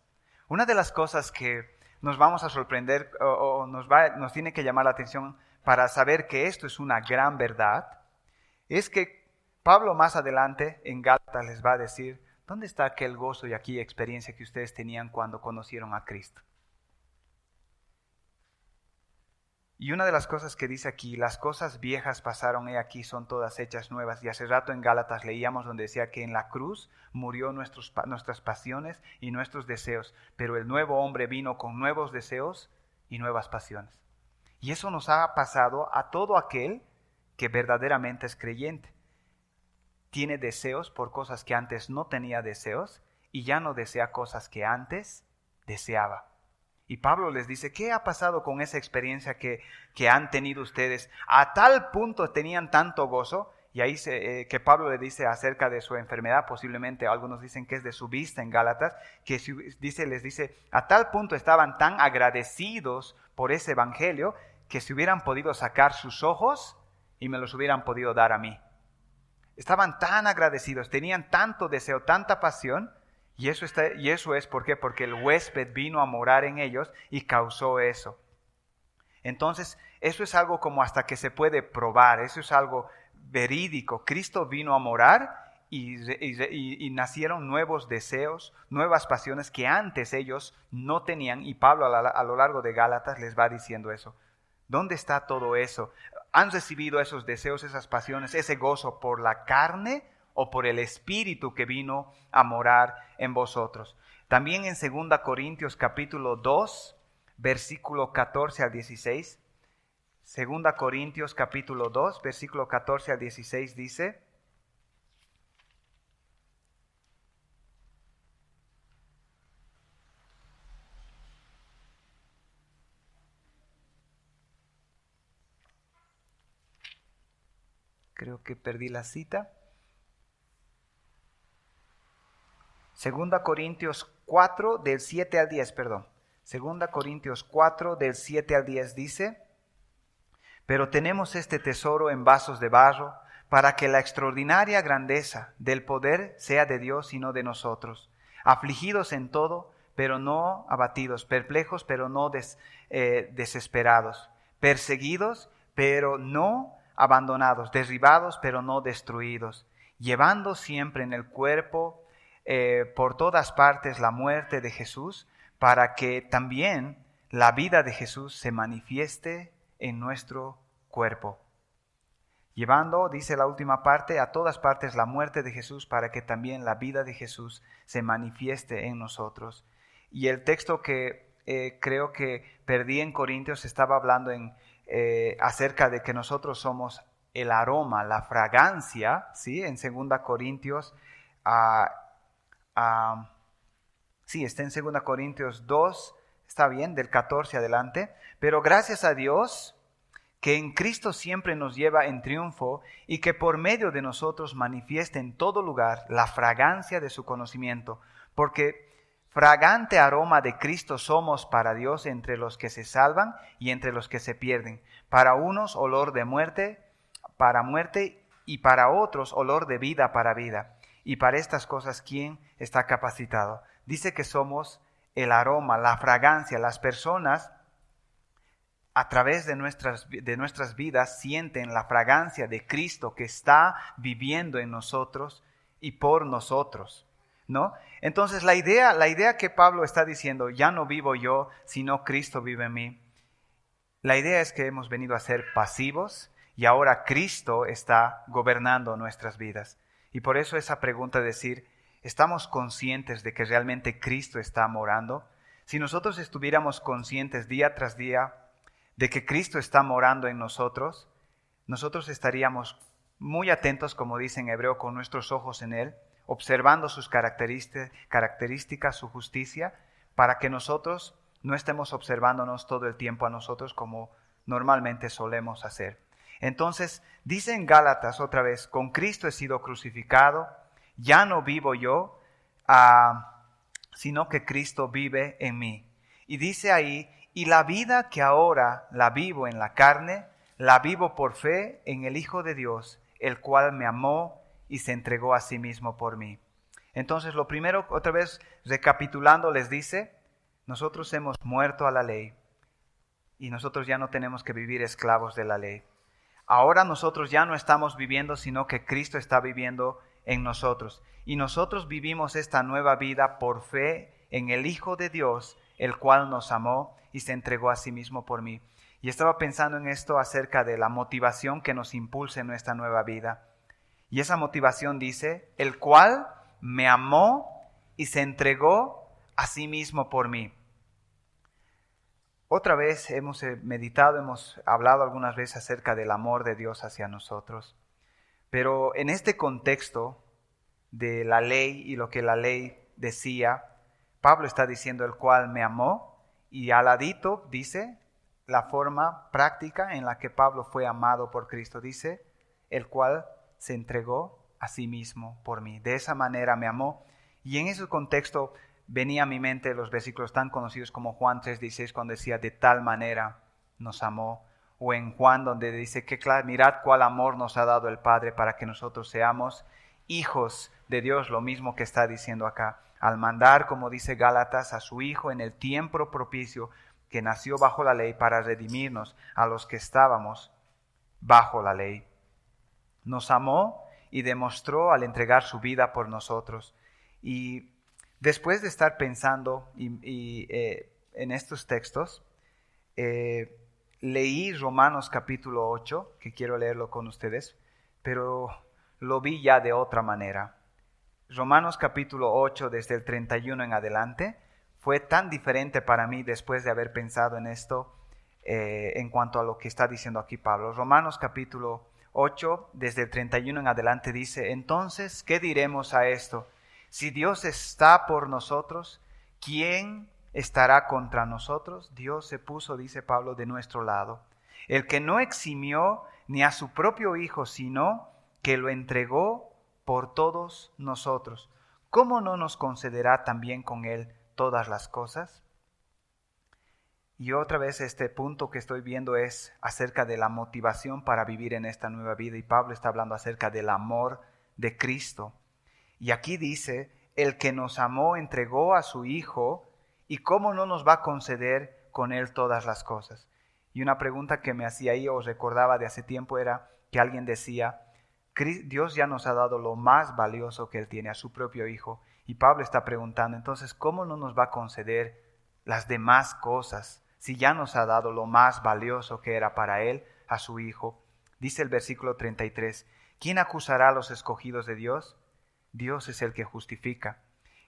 Una de las cosas que nos vamos a sorprender o nos tiene que llamar la atención para saber que esto es una gran verdad, es que Pablo más adelante en Gálatas les va a decir, ¿dónde está aquel gozo y aquella experiencia que ustedes tenían cuando conocieron a Cristo? Y una de las cosas que dice aquí, las cosas viejas pasaron, y aquí son todas hechas nuevas. Y hace rato en Gálatas leíamos donde decía que en la cruz murió nuestras pasiones y nuestros deseos, pero el nuevo hombre vino con nuevos deseos y nuevas pasiones. Y eso nos ha pasado a todo aquel que verdaderamente es creyente. Tiene deseos por cosas que antes no tenía deseos y ya no desea cosas que antes deseaba. Y Pablo les dice, ¿qué ha pasado con esa experiencia que han tenido ustedes? A tal punto tenían tanto gozo, y ahí que Pablo le dice acerca de su enfermedad, posiblemente algunos dicen que es de su vista en Gálatas, que les dice, a tal punto estaban tan agradecidos por ese evangelio, que si hubieran podido sacar sus ojos y me los hubieran podido dar a mí. Estaban tan agradecidos, tenían tanto deseo, tanta pasión, y eso es ¿por qué? Porque el huésped vino a morar en ellos y causó eso. Entonces, eso es algo como hasta que se puede probar, eso es algo verídico. Cristo vino a morar y nacieron nuevos deseos, nuevas pasiones que antes ellos no tenían, y Pablo a lo largo de Gálatas les va diciendo eso. ¿Dónde está todo eso? ¿Han recibido esos deseos, esas pasiones, ese gozo por la carne o por el Espíritu que vino a morar en vosotros? También en 2 Corintios capítulo 2, versículo 14 al 16. 2 Corintios capítulo 2, versículo 14 al 16 dice: creo que perdí la cita. 2 Corintios 4 del 7 al 10, perdón. 2 Corintios 4 del 7 al 10 dice: pero tenemos este tesoro en vasos de barro, para que la extraordinaria grandeza del poder sea de Dios y no de nosotros, afligidos en todo, pero no abatidos, perplejos, pero no desesperados, perseguidos, pero no abandonados, derribados, pero no destruidos, llevando siempre en el cuerpo por todas partes la muerte de Jesús, para que también la vida de Jesús se manifieste en nuestro cuerpo. Llevando, dice la última parte, a todas partes la muerte de Jesús, para que también la vida de Jesús se manifieste en nosotros. Y el texto que creo que perdí en Corintios estaba hablando acerca de que nosotros somos el aroma, la fragancia, ¿sí? En 2 Corintios, sí, está en 2 Corintios 2, está bien, del 14 adelante. Pero gracias a Dios, que en Cristo siempre nos lleva en triunfo y que por medio de nosotros manifiesta en todo lugar la fragancia de su conocimiento, porque fragante aroma de Cristo somos para Dios entre los que se salvan y entre los que se pierden. Para unos olor de muerte, para muerte, y para otros olor de vida para vida. Y para estas cosas, ¿quién está capacitado? Dice que somos el aroma, la fragancia. Las personas a través de nuestras vidas sienten la fragancia de Cristo que está viviendo en nosotros y por nosotros, ¿no? Entonces la idea que Pablo está diciendo, ya no vivo yo, sino Cristo vive en mí. La idea es que hemos venido a ser pasivos y ahora Cristo está gobernando nuestras vidas. Y por eso esa pregunta de decir, ¿estamos conscientes de que realmente Cristo está morando? Si nosotros estuviéramos conscientes día tras día de que Cristo está morando en nosotros, nosotros estaríamos muy atentos, como dice en hebreo, con nuestros ojos en Él, observando sus características, su justicia, para que nosotros no estemos observándonos todo el tiempo a nosotros como normalmente solemos hacer. Entonces, dice en Gálatas otra vez, con Cristo he sido crucificado, ya no vivo yo, sino que Cristo vive en mí. Y dice ahí, y la vida que ahora la vivo en la carne, la vivo por fe en el Hijo de Dios, el cual me amó y se entregó a sí mismo por mí. Entonces, lo primero, otra vez recapitulando, les dice, nosotros hemos muerto a la ley y nosotros ya no tenemos que vivir esclavos de la ley. Ahora nosotros ya no estamos viviendo, sino que Cristo está viviendo en nosotros. Y nosotros vivimos esta nueva vida por fe en el Hijo de Dios, el cual nos amó y se entregó a sí mismo por mí. Y estaba pensando en esto acerca de la motivación que nos impulsa en nuestra nueva vida. Y esa motivación dice, el cual me amó y se entregó a sí mismo por mí. Otra vez hemos meditado, hemos hablado algunas veces acerca del amor de Dios hacia nosotros. Pero en este contexto de la ley y lo que la ley decía, Pablo está diciendo el cual me amó, y al ladito dice la forma práctica en la que Pablo fue amado por Cristo. Dice, el cual se entregó a sí mismo por mí. De esa manera me amó. Y en ese contexto venía a mi mente los versículos tan conocidos como Juan 3:16, cuando decía, de tal manera nos amó. O en Juan, donde dice, que mirad cuál amor nos ha dado el Padre para que nosotros seamos hijos de Dios, lo mismo que está diciendo acá. Al mandar, como dice Gálatas, a su Hijo en el tiempo propicio, que nació bajo la ley para redimirnos a los que estábamos bajo la ley. Nos amó y demostró al entregar su vida por nosotros. Y después de estar pensando en estos textos, leí Romanos capítulo 8, que quiero leerlo con ustedes, pero lo vi ya de otra manera. Romanos capítulo 8, desde el 31 en adelante, fue tan diferente para mí después de haber pensado en esto en cuanto a lo que está diciendo aquí Pablo. Romanos capítulo 8, desde el 31 en adelante dice: entonces, ¿qué diremos a esto? Si Dios está por nosotros, ¿quién estará contra nosotros? Dios se puso, dice Pablo, de nuestro lado. El que no eximió ni a su propio Hijo, sino que lo entregó por todos nosotros, ¿cómo no nos concederá también con Él todas las cosas? Y otra vez este punto que estoy viendo es acerca de la motivación para vivir en esta nueva vida. Y Pablo está hablando acerca del amor de Cristo. Y aquí dice, el que nos amó entregó a su Hijo, ¿y cómo no nos va a conceder con Él todas las cosas? Y una pregunta que me hacía ahí, o recordaba de hace tiempo, era que alguien decía, Dios ya nos ha dado lo más valioso que Él tiene, a su propio Hijo. Y Pablo está preguntando, entonces, ¿cómo no nos va a conceder las demás cosas si ya nos ha dado lo más valioso que era para Él, a su Hijo? Dice el versículo 33, ¿quién acusará a los escogidos de Dios? Dios es el que justifica.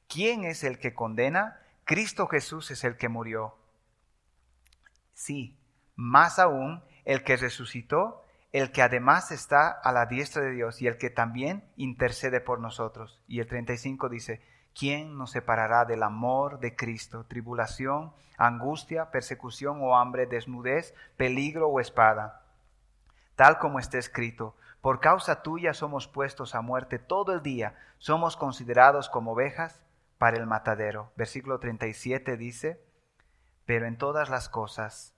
¿Quién es el que condena? Cristo Jesús es el que murió. Sí, más aún, el que resucitó, el que además está a la diestra de Dios y el que también intercede por nosotros. Y el 35 dice, ¿quién nos separará del amor de Cristo? ¿Tribulación, angustia, persecución o hambre, desnudez, peligro o espada? Tal como está escrito, por causa tuya somos puestos a muerte todo el día, somos considerados como ovejas para el matadero. Versículo 37 dice, pero en todas las cosas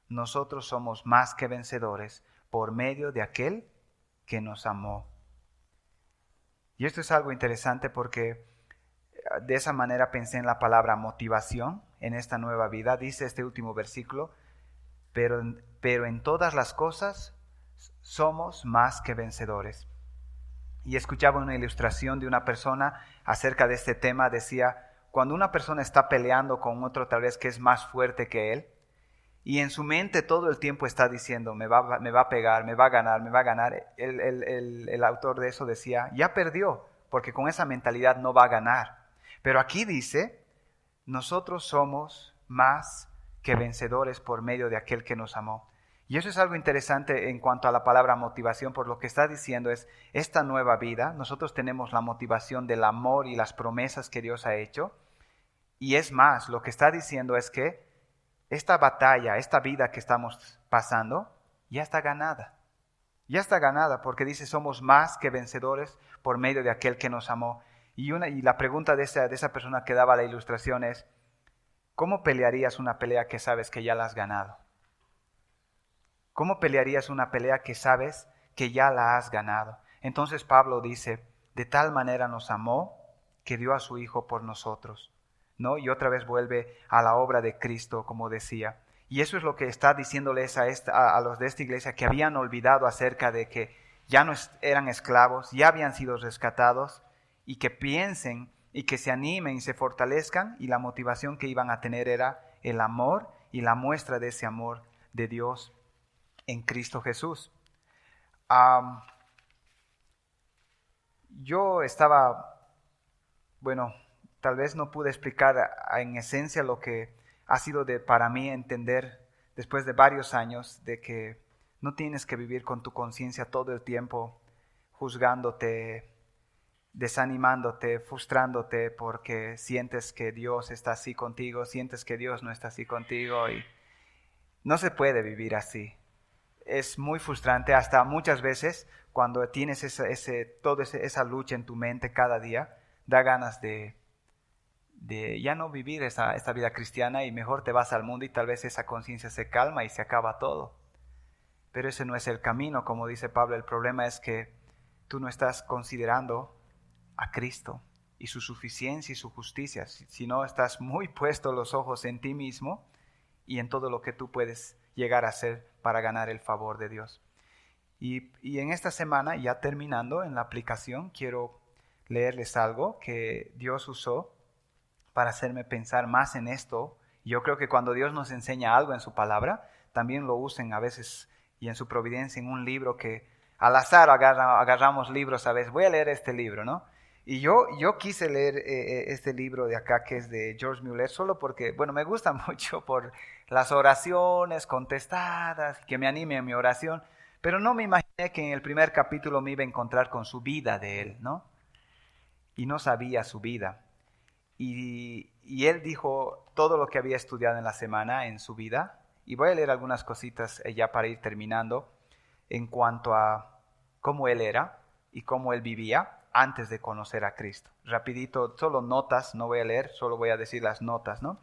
nosotros somos más que vencedores por medio de aquel que nos amó. Y esto es algo interesante porque de esa manera pensé en la palabra motivación en esta nueva vida. Dice este último versículo, pero en todas las cosas somos más que vencedores. Y escuchaba una ilustración de una persona acerca de este tema. Decía, cuando una persona está peleando con otro tal vez que es más fuerte que él, y en su mente todo el tiempo está diciendo, me va a pegar, me va a ganar, me va a ganar. El autor de eso decía, ya perdió, porque con esa mentalidad no va a ganar. Pero aquí dice, nosotros somos más que vencedores por medio de aquel que nos amó. Y eso es algo interesante en cuanto a la palabra motivación, por lo que está diciendo es, esta nueva vida, nosotros tenemos la motivación del amor y las promesas que Dios ha hecho. Y es más, lo que está diciendo es que esta batalla, esta vida que estamos pasando, ya está ganada. Ya está ganada porque dice, somos más que vencedores por medio de aquel que nos amó. Y la pregunta de esa persona que daba la ilustración es, ¿cómo pelearías una pelea que sabes que ya la has ganado? ¿Cómo pelearías una pelea que sabes que ya la has ganado? Entonces Pablo dice, de tal manera nos amó que dio a su Hijo por nosotros, ¿no? Y otra vez vuelve a la obra de Cristo, como decía. Y eso es lo que está diciéndoles a los de esta iglesia que habían olvidado acerca de que ya no eran esclavos, ya habían sido rescatados, y que piensen y que se animen y se fortalezcan, y la motivación que iban a tener era el amor y la muestra de ese amor de Dios en Cristo Jesús. Yo estaba, tal vez no pude explicar en esencia lo que ha sido para mí entender después de varios años de que no tienes que vivir con tu conciencia todo el tiempo juzgándote, desanimándote, frustrándote porque sientes que Dios está así contigo, sientes que Dios no está así contigo y no se puede vivir así. Es muy frustrante, hasta muchas veces cuando tienes esa lucha en tu mente cada día, da ganas de ya no vivir esta vida cristiana y mejor te vas al mundo y tal vez esa conciencia se calma y se acaba todo. Pero ese no es el camino, como dice Pablo. El problema es que tú no estás considerando a Cristo y su suficiencia y su justicia, sino estás muy puesto los ojos en ti mismo y en todo lo que tú puedes llegar a hacer para ganar el favor de Dios. Y en esta semana, ya terminando en la aplicación, quiero leerles algo que Dios usó para hacerme pensar más en esto. Yo creo que cuando Dios nos enseña algo en su palabra, también lo usen a veces y en su providencia en un libro que al azar agarramos libros a veces. Voy a leer este libro, ¿no? Y yo quise leer este libro de acá que es de George Mueller solo porque, bueno, me gusta mucho por las oraciones contestadas, que me anime en mi oración, pero no me imaginé que en el primer capítulo me iba a encontrar con su vida de él, ¿no? Y no sabía su vida. Y él dijo todo lo que había estudiado en la semana en su vida. Y voy a leer algunas cositas ya para ir terminando en cuanto a cómo él era y cómo él vivía antes de conocer a Cristo. Rapidito, solo notas, no voy a leer, solo voy a decir las notas, ¿no?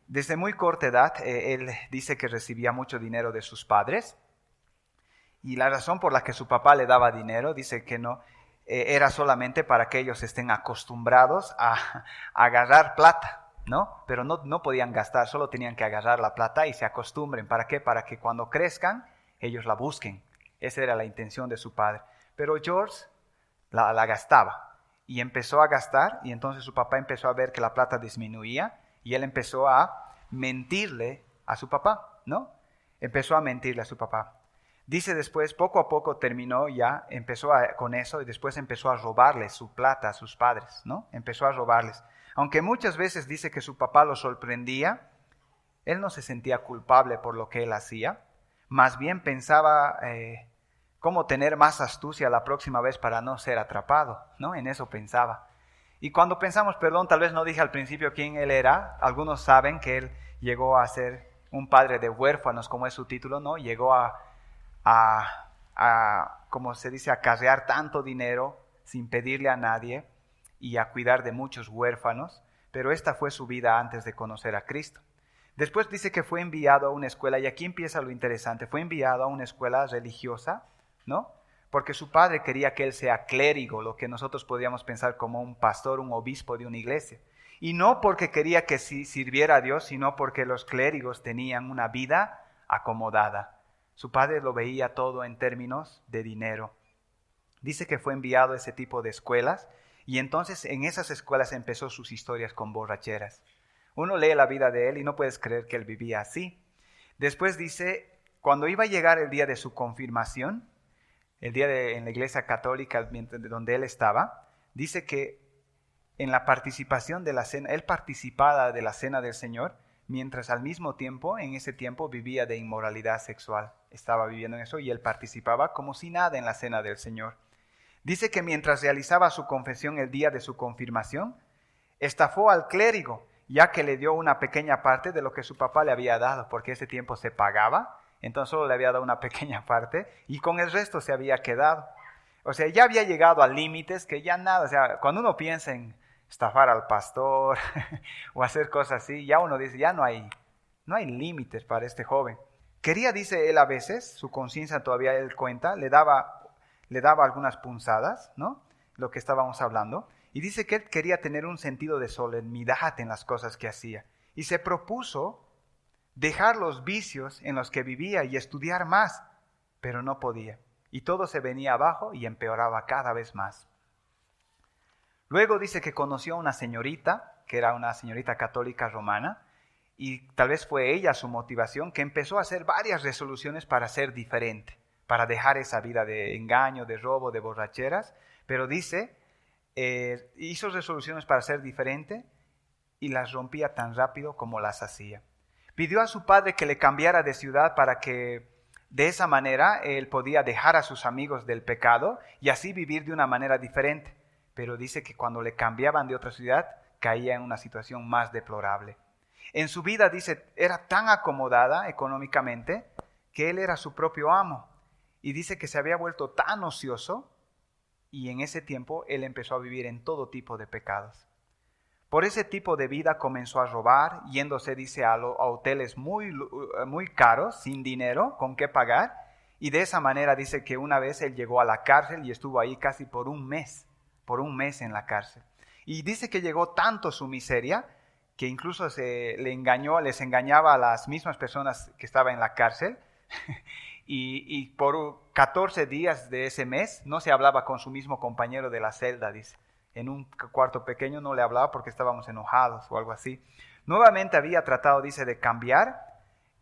Desde muy corta edad, él dice que recibía mucho dinero de sus padres. Y la razón por la que su papá le daba dinero, dice que no, era solamente para que ellos estén acostumbrados a agarrar plata, ¿no? Pero no podían gastar, solo tenían que agarrar la plata y se acostumbren. ¿Para qué? Para que cuando crezcan, ellos la busquen. Esa era la intención de su padre. Pero George la gastaba y empezó a gastar, y entonces su papá empezó a ver que la plata disminuía y él empezó a mentirle a su papá, ¿no? Empezó a mentirle a su papá. Dice después, poco a poco terminó ya, empezó con eso y después empezó a robarles su plata a sus padres, ¿no? Empezó a robarles. Aunque muchas veces dice que su papá lo sorprendía, él no se sentía culpable por lo que él hacía, más bien pensaba cómo tener más astucia la próxima vez para no ser atrapado, ¿no? En eso pensaba. Y cuando pensamos, perdón, tal vez no dije al principio quién él era, algunos saben que él llegó a ser un padre de huérfanos, como es su título, ¿no? Llegó a como se dice, acarrear tanto dinero sin pedirle a nadie y a cuidar de muchos huérfanos, pero esta fue su vida antes de conocer a Cristo. Después dice que fue enviado a una escuela, y aquí empieza lo interesante, fue enviado a una escuela religiosa, ¿no? Porque su padre quería que él sea clérigo, lo que nosotros podríamos pensar como un pastor, un obispo de una iglesia. Y no porque quería que sirviera a Dios, sino porque los clérigos tenían una vida acomodada. Su padre lo veía todo en términos de dinero. Dice que fue enviado a ese tipo de escuelas y entonces en esas escuelas empezó sus historias con borracheras. Uno lee la vida de él y no puedes creer que él vivía así. Después dice, cuando iba a llegar el día de su confirmación, en la iglesia católica donde él estaba, dice que en la participación de la cena, él participaba de la cena del Señor, mientras al mismo tiempo, en ese tiempo, vivía de inmoralidad sexual. Estaba viviendo en eso y él participaba como si nada en la cena del Señor. Dice que mientras realizaba su confesión el día de su confirmación, estafó al clérigo, ya que le dio una pequeña parte de lo que su papá le había dado, porque ese tiempo se pagaba, entonces solo le había dado una pequeña parte y con el resto se había quedado. O sea, ya había llegado a límites que ya nada, o sea, cuando uno piensa en estafar al pastor o hacer cosas así, ya uno dice, ya no hay límites para este joven. Quería, dice él a veces, su conciencia todavía él cuenta, le daba algunas punzadas, ¿no? Lo que estábamos hablando. Y dice que él quería tener un sentido de solemnidad en las cosas que hacía. Y se propuso dejar los vicios en los que vivía y estudiar más, pero no podía. Y todo se venía abajo y empeoraba cada vez más. Luego dice que conoció a una señorita, que era una señorita católica romana, y tal vez fue ella su motivación, que empezó a hacer varias resoluciones para ser diferente, para dejar esa vida de engaño, de robo, de borracheras, pero dice, hizo resoluciones para ser diferente y las rompía tan rápido como las hacía. Pidió a su padre que le cambiara de ciudad para que de esa manera él podía dejar a sus amigos del pecado y así vivir de una manera diferente. Pero dice que cuando le cambiaban de otra ciudad, caía en una situación más deplorable. En su vida, dice, era tan acomodada económicamente que él era su propio amo. Y dice que se había vuelto tan ocioso y en ese tiempo él empezó a vivir en todo tipo de pecados. Por ese tipo de vida comenzó a robar, yéndose, dice, a hoteles muy caros, sin dinero, con qué pagar. Y de esa manera dice que una vez él llegó a la cárcel y estuvo ahí casi por un mes en la cárcel. Y dice que llegó tanto su miseria que incluso les engañaba a las mismas personas que estaban en la cárcel y 14 días de ese mes no se hablaba con su mismo compañero de la celda, dice. En un cuarto pequeño no le hablaba porque estábamos enojados o algo así. Nuevamente había tratado, dice, de cambiar.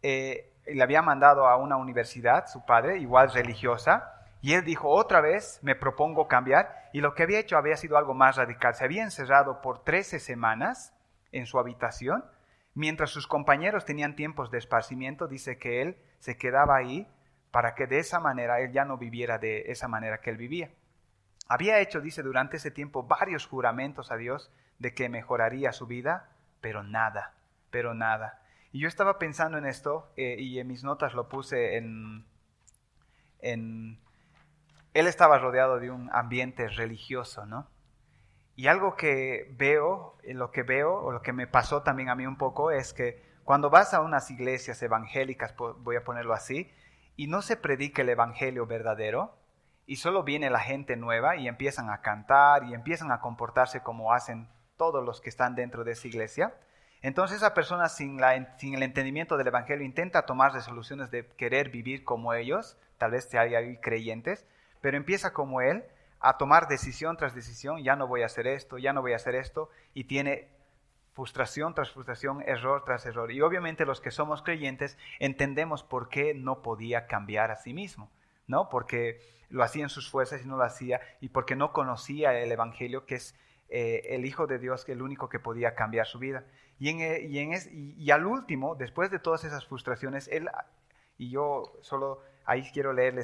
Le había mandado a una universidad, su padre, igual religiosa, y él dijo, otra vez me propongo cambiar, y lo que había hecho había sido algo más radical. Se había encerrado por 13 semanas en su habitación, mientras sus compañeros tenían tiempos de esparcimiento. Dice que él se quedaba ahí para que de esa manera él ya no viviera de esa manera que él vivía. Había hecho, dice, durante ese tiempo varios juramentos a Dios de que mejoraría su vida, pero nada. Y yo estaba pensando en esto y en mis notas lo puse en... Él estaba rodeado de un ambiente religioso, ¿no? Y algo que veo, o lo que me pasó también a mí un poco, es que cuando vas a unas iglesias evangélicas, voy a ponerlo así, y no se predica el evangelio verdadero, y solo viene la gente nueva y empiezan a cantar y empiezan a comportarse como hacen todos los que están dentro de esa iglesia, entonces esa persona sin el entendimiento del evangelio intenta tomar resoluciones de querer vivir como ellos, tal vez hay creyentes, pero empieza como él a tomar decisión tras decisión, ya no voy a hacer esto, y tiene frustración tras frustración, error tras error. Y obviamente los que somos creyentes entendemos por qué no podía cambiar a sí mismo, ¿no? Porque lo hacía en sus fuerzas y no lo hacía, y porque no conocía el evangelio, que es el Hijo de Dios, que es el único que podía cambiar su vida. Y al último, después de todas esas frustraciones, y yo solo ahí quiero leerle,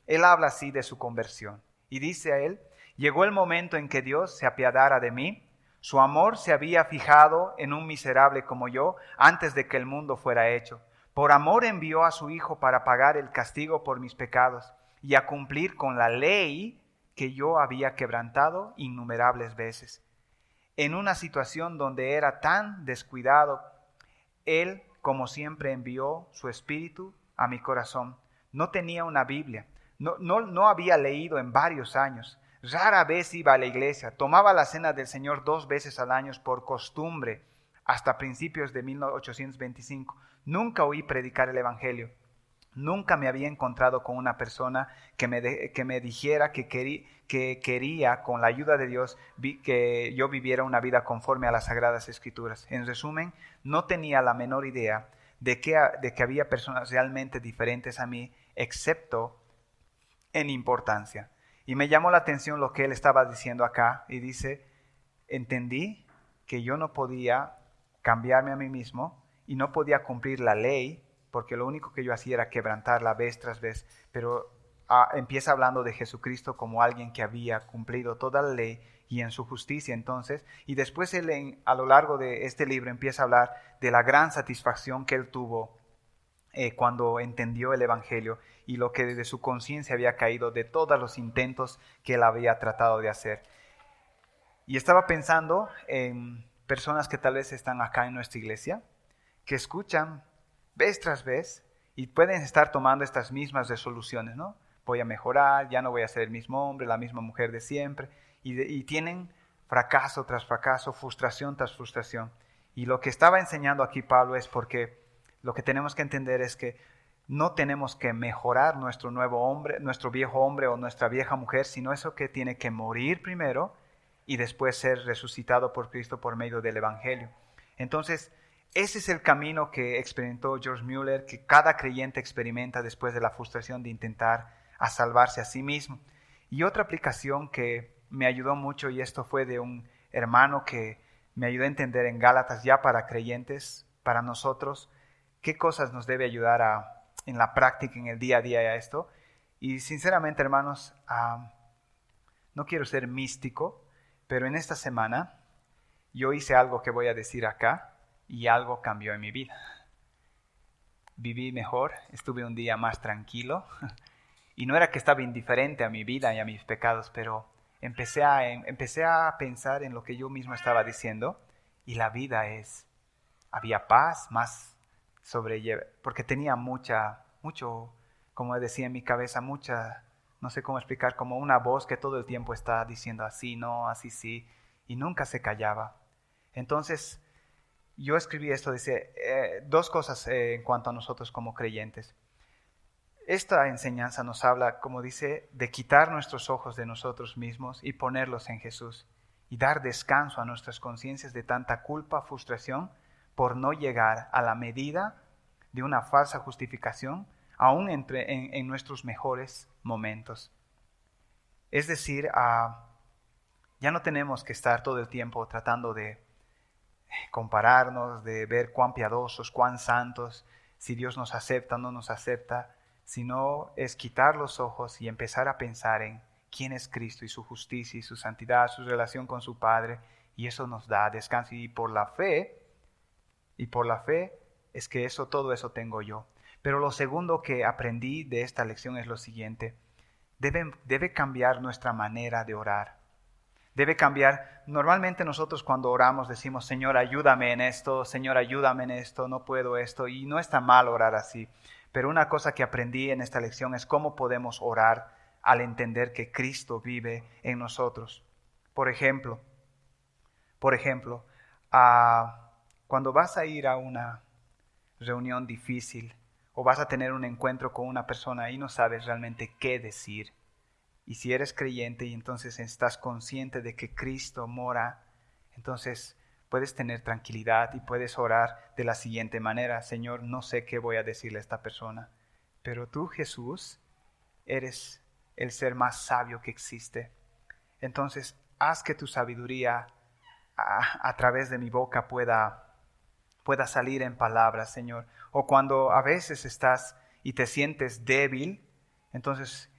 él habla así de su conversión. Y dice a él, llegó el momento en que Dios se apiadara de mí. Su amor se había fijado en un miserable como yo antes de que el mundo fuera hecho. Por amor envió a su Hijo para pagar el castigo por mis pecados y a cumplir con la ley que yo había quebrantado innumerables veces. En una situación donde era tan descuidado, Él, como siempre, envió su Espíritu a mi corazón. No tenía una Biblia, no había leído en varios años. Rara vez iba a la iglesia, tomaba la cena del Señor 2 veces al año por costumbre, hasta principios de 1825. Nunca oí predicar el Evangelio. Nunca me había encontrado con una persona que me dijera que quería, con la ayuda de Dios, que yo viviera una vida conforme a las Sagradas Escrituras. En resumen, no tenía la menor idea de que había personas realmente diferentes a mí, excepto en importancia. Y me llamó la atención lo que él estaba diciendo acá, y dice, entendí que yo no podía cambiarme a mí mismo y no podía cumplir la ley, porque lo único que yo hacía era quebrantarla vez tras vez, pero empieza hablando de Jesucristo como alguien que había cumplido toda la ley y en su justicia entonces, y después él a lo largo de este libro empieza a hablar de la gran satisfacción que él tuvo cuando entendió el Evangelio y lo que de su conciencia había caído de todos los intentos que él había tratado de hacer. Y estaba pensando en personas que tal vez están acá en nuestra iglesia, que escuchan vez tras vez y pueden estar tomando estas mismas resoluciones, ¿no? Voy a mejorar, ya no voy a ser el mismo hombre, la misma mujer de siempre, y tienen fracaso tras fracaso, frustración tras frustración. Y lo que estaba enseñando aquí Pablo es porque lo que tenemos que entender es que no tenemos que mejorar nuestro nuevo hombre, nuestro viejo hombre o nuestra vieja mujer, sino eso que tiene que morir primero y después ser resucitado por Cristo por medio del Evangelio. Entonces, ese es el camino que experimentó George Mueller, que cada creyente experimenta después de la frustración de intentar a salvarse a sí mismo. Y otra aplicación que me ayudó mucho, y esto fue de un hermano que me ayudó a entender en Gálatas ya para creyentes, para nosotros, qué cosas nos debe ayudar en la práctica, en el día a día a esto. Y sinceramente, hermanos, no quiero ser místico, pero en esta semana yo hice algo que voy a decir acá y algo cambió en mi vida. Viví mejor, estuve un día más tranquilo y no era que estaba indiferente a mi vida y a mis pecados, pero empecé a pensar en lo que yo mismo estaba diciendo y la vida había paz, más porque tenía mucho, como decía en mi cabeza, no sé cómo explicar, como una voz que todo el tiempo está diciendo así, no, así sí, y nunca se callaba. Entonces, yo escribí esto, dice, 2 cosas en cuanto a nosotros como creyentes. esta enseñanza nos habla, como dice, de quitar nuestros ojos de nosotros mismos y ponerlos en Jesús y dar descanso a nuestras conciencias de tanta culpa, frustración por no llegar a la medida de una falsa justificación, aún en nuestros mejores momentos. Es decir, ya no tenemos que estar todo el tiempo tratando de compararnos, de ver cuán piadosos, cuán santos, si Dios nos acepta o no nos acepta, sino es quitar los ojos y empezar a pensar en quién es Cristo y su justicia y su santidad, su relación con su Padre, y eso nos da descanso. Y por la fe es que todo eso tengo yo. Pero lo segundo que aprendí de esta lección es lo siguiente: debe cambiar nuestra manera de orar. Debe cambiar. Normalmente nosotros cuando oramos decimos, Señor, ayúdame en esto, Señor, ayúdame en esto, no puedo esto, y no está mal orar así. Pero una cosa que aprendí en esta lección es cómo podemos orar al entender que Cristo vive en nosotros. Por ejemplo, cuando vas a ir a una reunión difícil o vas a tener un encuentro con una persona y no sabes realmente qué decir, y si eres creyente y entonces estás consciente de que Cristo mora, entonces puedes tener tranquilidad y puedes orar de la siguiente manera: Señor, no sé qué voy a decirle a esta persona, pero tú, Jesús, eres el ser más sabio que existe. Entonces, haz que tu sabiduría a través de mi boca pueda salir en palabras, Señor. O cuando a veces estás y te sientes débil, entonces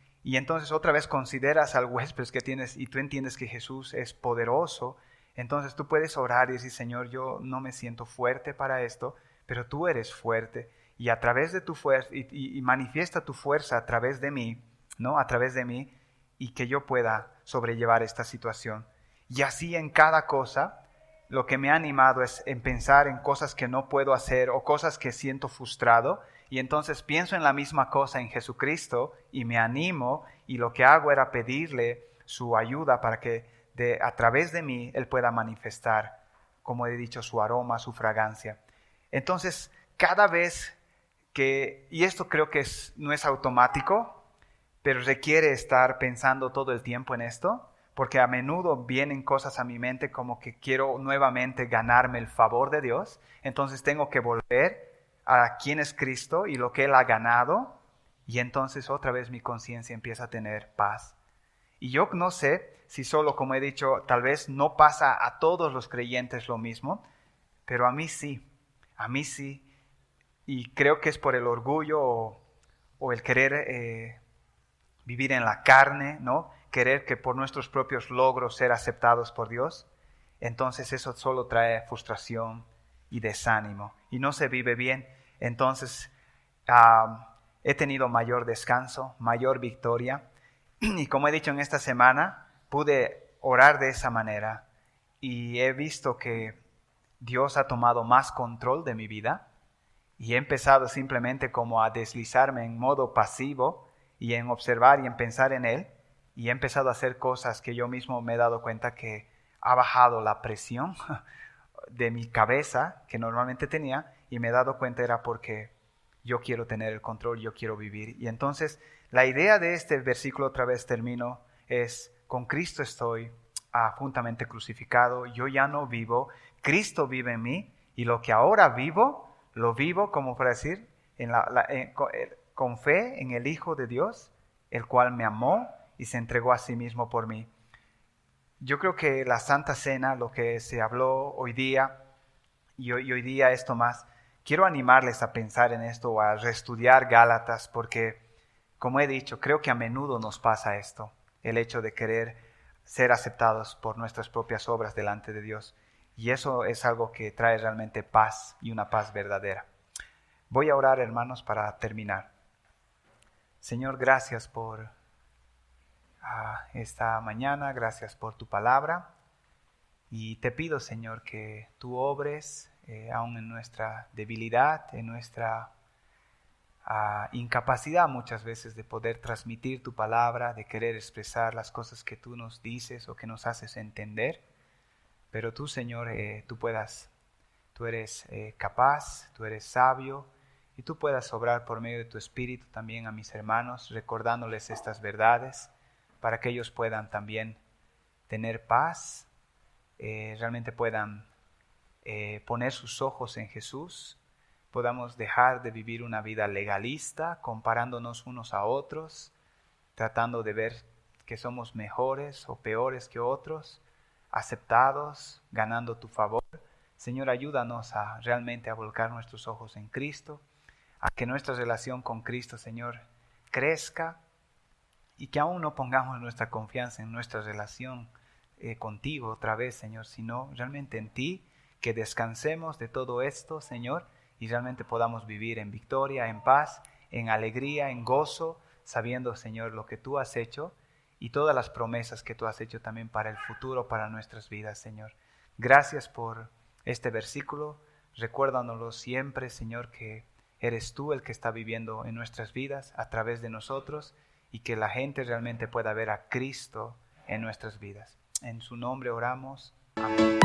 otra vez consideras al huésped que tienes y tú entiendes que Jesús es poderoso, entonces tú puedes orar y decir, Señor, yo no me siento fuerte para esto, pero tú eres fuerte, y a través de tu fuerza, y manifiesta tu fuerza a través de mí, ¿no? A través de mí, y que yo pueda sobrellevar esta situación. Y así en cada cosa, lo que me ha animado es en pensar en cosas que no puedo hacer o cosas que siento frustrado, y entonces pienso en la misma cosa en Jesucristo y me animo, y lo que hago era pedirle su ayuda para que a través de mí Él pueda manifestar, como he dicho, su aroma, su fragancia. Entonces, cada vez y esto creo que no es automático, pero requiere estar pensando todo el tiempo en esto, porque a menudo vienen cosas a mi mente como que quiero nuevamente ganarme el favor de Dios, entonces tengo que volver a quién es Cristo y lo que Él ha ganado, y entonces otra vez mi conciencia empieza a tener paz. Y yo no sé si solo, como he dicho, tal vez no pasa a todos los creyentes lo mismo, pero a mí sí, y creo que es por el orgullo o el querer vivir en la carne, ¿no? Querer que por nuestros propios logros ser aceptados por Dios. Entonces eso solo trae frustración y desánimo y no se vive bien. Entonces he tenido mayor descanso, mayor victoria, y como he dicho en esta semana, pude orar de esa manera y he visto que Dios ha tomado más control de mi vida, y he empezado simplemente como a deslizarme en modo pasivo y en observar y en pensar en Él, y he empezado a hacer cosas que yo mismo me he dado cuenta que ha bajado la presión de mi cabeza que normalmente tenía, y me he dado cuenta era porque yo quiero tener el control, yo quiero vivir. Y entonces la idea de este versículo, otra vez termino, es: con Cristo estoy juntamente crucificado, yo ya no vivo, Cristo vive en mí, y lo que ahora vivo, lo vivo, como para decir, con fe en el Hijo de Dios, el cual me amó y se entregó a sí mismo por mí. Yo creo que la Santa Cena, lo que se habló hoy día, y hoy día esto más, quiero animarles a pensar en esto o a reestudiar Gálatas, porque, como he dicho, creo que a menudo nos pasa esto, el hecho de querer ser aceptados por nuestras propias obras delante de Dios. Y eso es algo que trae realmente paz, y una paz verdadera. Voy a orar, hermanos, para terminar. Señor, gracias por esta mañana, gracias por tu palabra. Y te pido, Señor, que tú obres aún en nuestra debilidad, en nuestra incapacidad muchas veces de poder transmitir tu palabra, de querer expresar las cosas que tú nos dices o que nos haces entender. Pero tú, Señor, tú eres capaz, tú eres sabio, y tú puedas obrar por medio de tu Espíritu también a mis hermanos, recordándoles estas verdades, para que ellos puedan también tener paz, realmente puedan poner sus ojos en Jesús, podamos dejar de vivir una vida legalista, comparándonos unos a otros, tratando de ver que somos mejores o peores que otros, aceptados, ganando tu favor. Señor, ayúdanos a realmente a volcar nuestros ojos en Cristo, a que nuestra relación con Cristo, Señor, crezca y que aún no pongamos nuestra confianza en nuestra relación contigo otra vez, Señor, sino realmente en ti, que descansemos de todo esto, Señor, y realmente podamos vivir en victoria, en paz, en alegría, en gozo, sabiendo, Señor, lo que tú has hecho y todas las promesas que tú has hecho también para el futuro, para nuestras vidas, Señor. Gracias por este versículo. Recuérdanoslo siempre, Señor, que eres tú el que está viviendo en nuestras vidas a través de nosotros y que la gente realmente pueda ver a Cristo en nuestras vidas. En su nombre oramos. Amén.